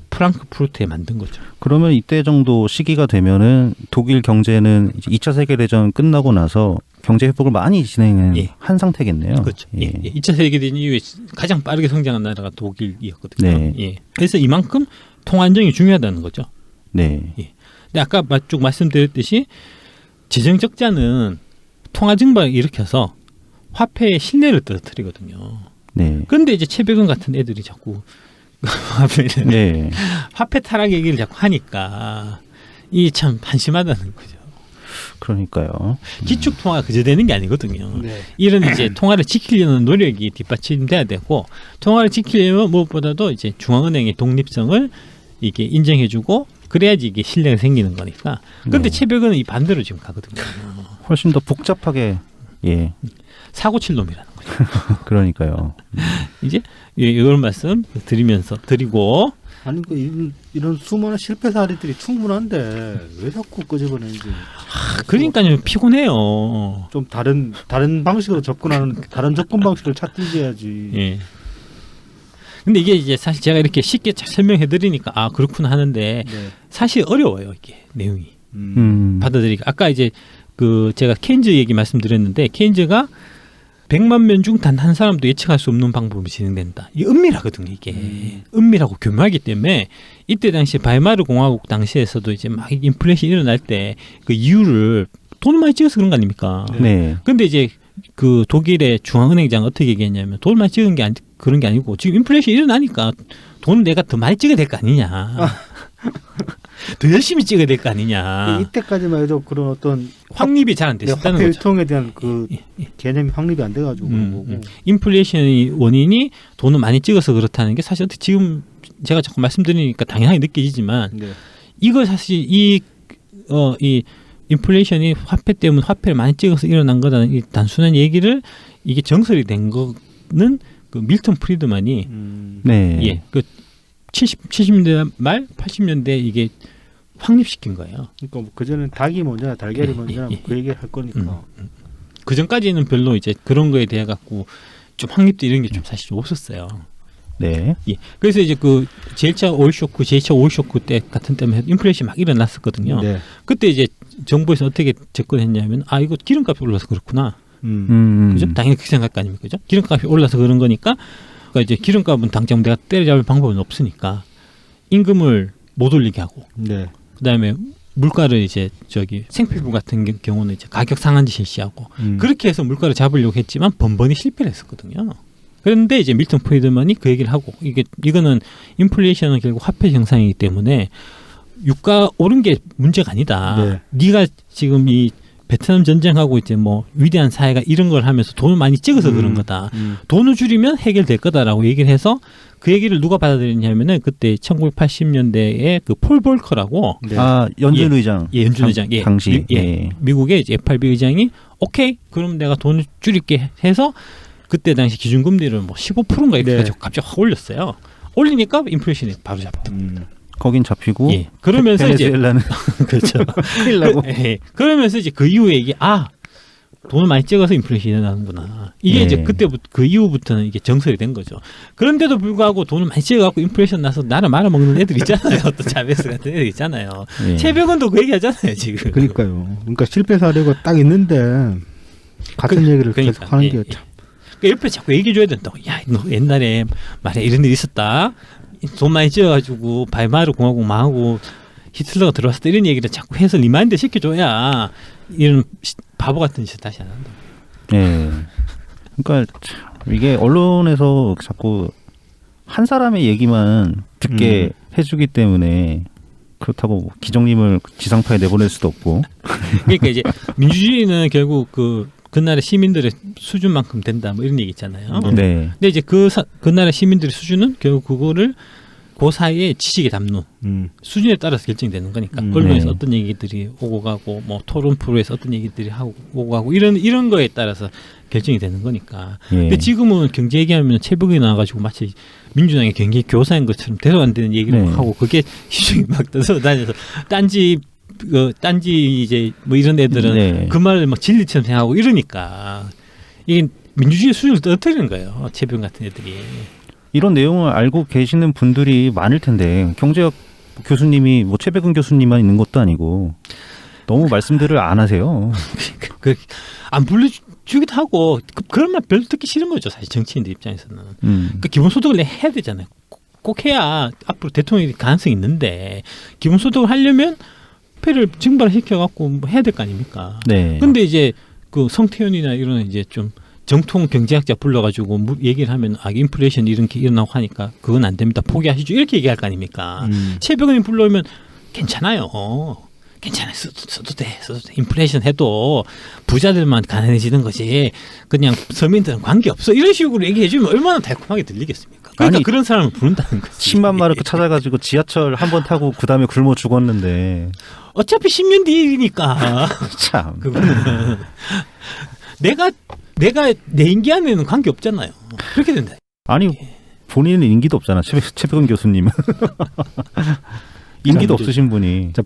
Speaker 2: 프랑크푸르트에 만든 거죠.
Speaker 1: 그러면 이때 정도 시기가 되면은 독일 경제는 이제 2차 세계 대전 끝나고 나서 경제 회복을 많이 진행한
Speaker 2: 예.
Speaker 1: 한 상태겠네요.
Speaker 2: 그렇죠.
Speaker 1: 예.
Speaker 2: 예. 2차 세계대전 이후에 가장 빠르게 성장한 나라가 독일이었거든요.
Speaker 1: 네.
Speaker 2: 예. 그래서 이만큼 통화 안정이 중요하다는 거죠.
Speaker 1: 네.
Speaker 2: 근데 아까 쭉 말씀드렸듯이 재정 적자는 통화 증발을 일으켜서 화폐의 신뢰를 떨어뜨리거든요.
Speaker 1: 네.
Speaker 2: 그런데 이제 최백은 같은 애들이 자꾸
Speaker 1: 네.
Speaker 2: 화폐 타락 얘기를 자꾸 하니까 이 참 한심하다는 거죠.
Speaker 1: 그러니까요.
Speaker 2: 기축 통화가 그저 되는 게 아니거든요.
Speaker 3: 네.
Speaker 2: 이런 이제 통화를 지키려는 노력이 뒷받침돼야 되고 통화를 지키려면 무엇보다도 이제 중앙은행의 독립성을 이게 인정해주고 그래야지 이게 신뢰가 생기는 거니까. 그런데
Speaker 1: 네.
Speaker 2: 최백은 이 반대로 지금 가거든요.
Speaker 1: 훨씬 더 복잡하게 예.
Speaker 2: 사고 칠 놈이라는 거죠.
Speaker 1: 그러니까요.
Speaker 2: 이제 이런 말씀 드리고
Speaker 3: 아니 이런 수많은 실패 사례들이 충분한데 왜 자꾸 끄집어내는지.
Speaker 2: 그러니까요 피곤해요.
Speaker 3: 좀 다른 방식으로 접근하는 다른 접근 방식을 찾든지 해야지.
Speaker 2: 예. 근데 이게 이제 사실 제가 이렇게 쉽게 설명해 드리니까 아 그렇구나 하는데
Speaker 3: 네.
Speaker 2: 사실 어려워요 이게 내용이 받아들이기. 아까 이제 그 제가 케인즈 얘기 말씀드렸는데 케인즈가 100만 명 중 단 한 사람도 예측할 수 없는 방법으로 진행된다. 이게 은밀하거든요. 이게 은밀하고 교묘하기 때문에 이때 당시 바이마르 공화국 당시에서도 이제 막 인플레이션이 일어날 때 그 이유를 돈을 많이 찍어서 그런 거 아닙니까?
Speaker 1: 네.
Speaker 2: 근데 이제 그 독일의 중앙은행장 어떻게 얘기했냐면 돈을 많이 찍은 게 그런 게 아니고 지금 인플레이션이 일어나니까 돈을 내가 더 많이 찍어야 될 거 아니냐. 더 열심히 찍어야 될 거 아니냐.
Speaker 3: 이때까지만 해도 그런 어떤
Speaker 2: 확립이 잘 안 됐다는
Speaker 3: 화폐
Speaker 2: 거죠.
Speaker 3: 유통에 대한 그 개념이 확립이 안 돼가지고 그런 거고.
Speaker 2: 인플레이션의 원인이 돈을 많이 찍어서 그렇다는 게 사실 지금 제가 자꾸 말씀드리니까 당연하게 느껴지지만
Speaker 3: 네.
Speaker 2: 이걸 사실 이 인플레이션이 화폐 때문에 화폐를 많이 찍어서 일어난 거다는 이 단순한 얘기를 이게 정설이 된 거는 그 밀턴 프리드만이
Speaker 1: 네.
Speaker 2: 예, 그 70년대 말 80년대 이게 확립시킨 거예요.
Speaker 3: 그러니까 뭐 그전엔 닭이 먼저나 달걀이 먼저나 그 얘기를 할 거니까.
Speaker 2: 그 전까지는 별로 이제 그런 거에 대해 갖고 좀 확립도 이런 게 좀 사실 좀 없었어요.
Speaker 1: 네.
Speaker 2: 예. 그래서 이제 그 제1차 오일 쇼크 때 같은 때문에 인플레이션이 막 일어났었거든요.
Speaker 3: 네.
Speaker 2: 그때 이제 정부에서 어떻게 접근했냐면 아 이거 기름값이 올라서 그렇구나. 그죠? 당연히 그렇게 생각할 거 아닙니까? 그죠? 기름값이 올라서 그런 거니까 그러니까 이제 기름값은 당장 내가 때려잡을 방법은 없으니까 임금을 못 올리게 하고
Speaker 3: 네.
Speaker 2: 그다음에 물가를 이제 저기 생필품 같은 경우는 이제 가격 상한제 실시하고 그렇게 해서 물가를 잡으려고 했지만 번번이 실패를 했었거든요. 그런데 이제 밀턴 프리드만이 그 얘기를 하고 이거는 인플레이션은 결국 화폐 형상이기 때문에 유가 오른 게 문제가 아니다.
Speaker 3: 네.
Speaker 2: 네가 지금 이 베트남 전쟁하고 이제 뭐 위대한 사회가 이런 걸 하면서 돈을 많이 찍어서 그런 거다. 돈을 줄이면 해결될 거다라고 얘기를 해서 그 얘기를 누가 받아들였냐면은 그때 1980년대에 그 폴 볼커라고
Speaker 3: 네.
Speaker 1: 아 연준 의장.
Speaker 2: 예, 연준 의장. 예.
Speaker 1: 당시.
Speaker 2: 예. 미국의 이제 FRB 의장이 오케이 그럼 내가 돈을 줄일게 해서 그때 당시 기준금리를 뭐 15%인가 이렇게
Speaker 3: 네.
Speaker 2: 가지고 갑자기 확 올렸어요. 올리니까 인플레이션이 바로 잡혀.
Speaker 1: 거긴 잡히고.
Speaker 2: 예. 그러면서 이제
Speaker 1: 베네수엘라는
Speaker 2: 그렇죠.
Speaker 1: 큰일 나고.
Speaker 2: 예. 그러면서 이제 그 이후에 이게 돈을 많이 찍어서 인플레이션이 일어나는구나. 이게
Speaker 1: 네.
Speaker 2: 이제 그때부터 그 이후부터는 이게 정설이 된 거죠. 그런데도 불구하고 돈을 많이 찍어갖고 인플레이션 나서 나를 말아먹는 애들 있잖아요. 또 자베스 같은 애들 있잖아요.
Speaker 1: 예.
Speaker 2: 최백은도 그 얘기하잖아요 지금.
Speaker 3: 그러니까요. 그러니까 실패 사례가 딱 있는데 같은 얘기를
Speaker 2: 그러니까,
Speaker 3: 계속 하는
Speaker 2: 예,
Speaker 3: 게
Speaker 2: 예.
Speaker 3: 참.
Speaker 2: 그러니까 옆에 자꾸 얘기해줘야 된다고. 야, 너 옛날에 말해 이런 일 있었다. 돈 많이 찍어가지고 바이마르 공화국 망하고 히틀러가 들어왔을 때 이런 얘기를 자꾸 해서 리마인드 시켜줘야 이런 바보 같은 짓을 다시 안 한다.
Speaker 1: 예. 그러니까 참 이게 언론에서 자꾸 한 사람의 얘기만 듣게 해주기 때문에 그렇다고 뭐 기정님을 지상파에 내보낼 수도 없고.
Speaker 2: 그러니까 이제 민주주의는 결국 그날의 시민들의 수준만큼 된다 뭐 이런 얘기 있잖아요.
Speaker 1: 네.
Speaker 2: 근데 이제 그날의 시민들의 수준은 결국 그거를 그 사이에 지식에 담는 수준에 따라서 결정되는 거니까 언론에서
Speaker 1: 네.
Speaker 2: 어떤 얘기들이 오고 가고 뭐 토론 프로에서 어떤 얘기들이 오고 가고 이런 거에 따라서 결정이 되는 거니까.
Speaker 1: 예.
Speaker 2: 근데 지금은 경제 얘기하면 최백이 나와가지고 마치 민주당의 경제 교사인 것처럼 대도 안 되는 얘기를
Speaker 1: 네.
Speaker 2: 하고 그게 시중에 막 떠다녀서 딴지 이제 뭐 이런 애들은
Speaker 1: 네.
Speaker 2: 그 말을 막 진리처럼 생각하고 이러니까 이게 민주주의 수준을 떨어뜨리는 거예요. 최백 같은 애들이.
Speaker 1: 이런 내용을 알고 계시는 분들이 많을 텐데 경제학 교수님이 뭐 최백은 교수님만 있는 것도 아니고 너무 말씀들을 안 하세요.
Speaker 2: 안 불러주기도 하고 그런 말 별로 듣기 싫은 거죠. 사실 정치인들 입장에서는. 그러니까 기본소득을 해야 되잖아요. 꼭 해야 앞으로 대통령이 가능성이 있는데 기본소득을 하려면 화폐를 증발시켜 갖고 뭐 해야 될 거 아닙니까?
Speaker 1: 네.
Speaker 2: 근데 이제 그 성태현이나 이런 이제 좀 정통 경제학자 불러가지고 얘기를 하면 인플레이션 이런 게 일어나고 하니까 그건 안 됩니다. 포기하시죠. 이렇게 얘기할 거 아닙니까? 최백은이 불러오면 괜찮아요. 괜찮아요. 써도 돼. 인플레이션 해도 부자들만 가난해지는 거지. 그냥 서민들은 관계없어. 이런 식으로 얘기해주면 얼마나 달콤하게 들리겠습니까? 그러니까
Speaker 1: 아니,
Speaker 2: 그런 사람을 부른다는 거지.
Speaker 1: 10만 마르크 찾아가지고 지하철 한 번 타고 그 다음에 굶어 죽었는데
Speaker 2: 어차피 10년 뒤니까.
Speaker 1: 참.
Speaker 2: 그거는 내가 내 인기 안에는 관계 없잖아요. 그렇게 된다.
Speaker 1: 아니 본인은 인기도 없잖아. 최백은 교수님은 인기도 없으신 분이.
Speaker 3: 진짜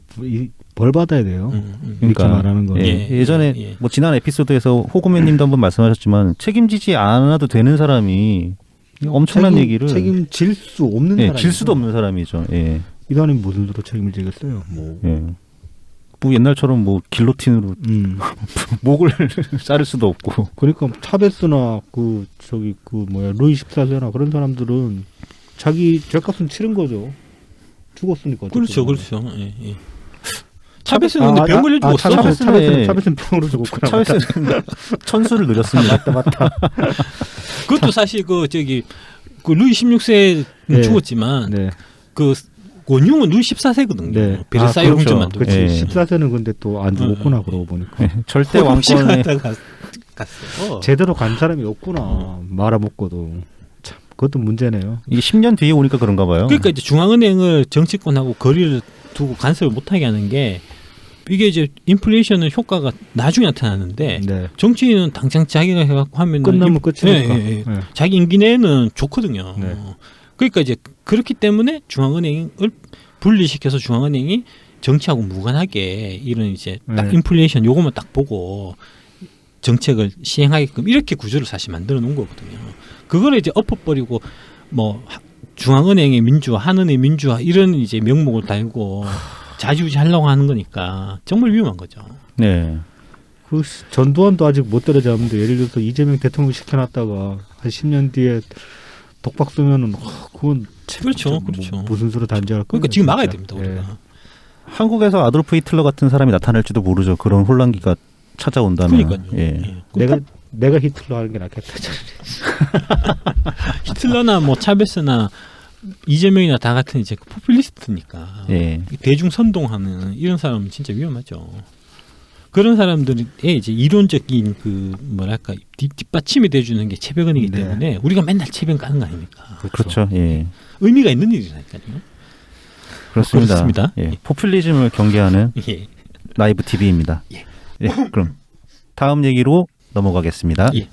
Speaker 3: 벌 받아야 돼요. 이렇게
Speaker 1: 그러니까
Speaker 3: 말하는 거.
Speaker 1: 예전에 뭐 지난 에피소드에서 호구맨님도 한번 말씀하셨지만 책임지지 않아도 되는 사람이 엄청난 얘기를
Speaker 3: 책임질 수 없는 사람.
Speaker 1: 질 수도 없는 사람이죠. 예.
Speaker 3: 이단은 무슨 수로 책임을 지겠어요? 뭐.
Speaker 1: 예. 뭐 옛날처럼 뭐 길로틴으로 목을 자를 수도 없고.
Speaker 3: 그러니까 차베스나 루이 14세나 그런 사람들은 자기 죄값은 치른 거죠. 죽었으니까.
Speaker 2: 그렇죠. 예. 차베스는 근데 병 걸려 죽었어.
Speaker 3: 차베스는 병으로 죽었구나.
Speaker 1: 차베스는 천수를 누렸습니다.
Speaker 3: 맞다.
Speaker 2: 그것도 사실 그 루이 16세는 죽었지만
Speaker 3: 네.
Speaker 2: 그 원흉은 루이 14세거든요.
Speaker 3: 네.
Speaker 2: 베르사유 궁전 만들고.
Speaker 3: 그렇지.
Speaker 1: 예.
Speaker 3: 14세는 근데 또 안 죽었구나 그러고 보니까.
Speaker 1: 절대 왕권에
Speaker 2: 갔어.
Speaker 3: 제대로 간 사람이 없구나. 말아먹고도. 참 그것도 문제네요.
Speaker 1: 이게 10년 뒤에 오니까 그런가 봐요.
Speaker 2: 그러니까 이제 중앙은행을 정치권하고 거리를 두고 간섭을 못하게 하는 게 이게 이제 인플레이션은 효과가 나중에 나타나는데
Speaker 3: 네.
Speaker 2: 정치인은 당장 자기가 해갖고 하면
Speaker 3: 끝나면 끝이니까.
Speaker 2: 네. 자기 임기 내에는 좋거든요.
Speaker 3: 네.
Speaker 2: 그러니까 이제 그렇기 때문에 중앙은행을 분리시켜서 중앙은행이 정치하고 무관하게 이런 이제 딱 인플레이션 요것만 딱 보고 정책을 시행하게끔 이렇게 구조를 사실 만들어 놓은 거거든요. 그거를 이제 엎어버리고 뭐 중앙은행의 민주화, 한은의 민주화 이런 이제 명목을 달고 자지우지하려고 하는 거니까 정말 위험한 거죠.
Speaker 1: 네.
Speaker 3: 그 전두환도 아직 못 때려잡는데 예를 들어서 이재명 대통령 시켜놨다가 한 10년 뒤에 독박 쓰면은 그건
Speaker 2: 그렇죠.
Speaker 3: 무슨 수로 단죄할 거예요.
Speaker 2: 그러니까 지금 막아야
Speaker 3: 진짜.
Speaker 2: 됩니다. 우리가.
Speaker 1: 한국에서 아돌프 히틀러 같은 사람이 나타날지도 모르죠. 그런 혼란기가 찾아온다면.
Speaker 2: 그러니까요.
Speaker 1: 예.
Speaker 3: 내가 히틀러 하는 게 낫겠다.
Speaker 2: 히틀러나 뭐 차베스나 이재명이나 다 같은 이제 포퓰리스트니까 대중 선동하는 이런 사람은 진짜 위험하죠. 그런 사람들의 이제 이론적인 그 뭐랄까 뒷받침이 돼주는 게 최백은이기 때문에 우리가 맨날 최백 까는 거 아닙니까?
Speaker 1: 그렇죠. 예.
Speaker 2: 의미가 있는 일이라니까요.
Speaker 1: 그렇습니다. 예. 포퓰리즘을 경계하는 라이브 TV입니다.
Speaker 2: 예.
Speaker 1: 그럼 다음 얘기로 넘어가겠습니다.
Speaker 2: 예.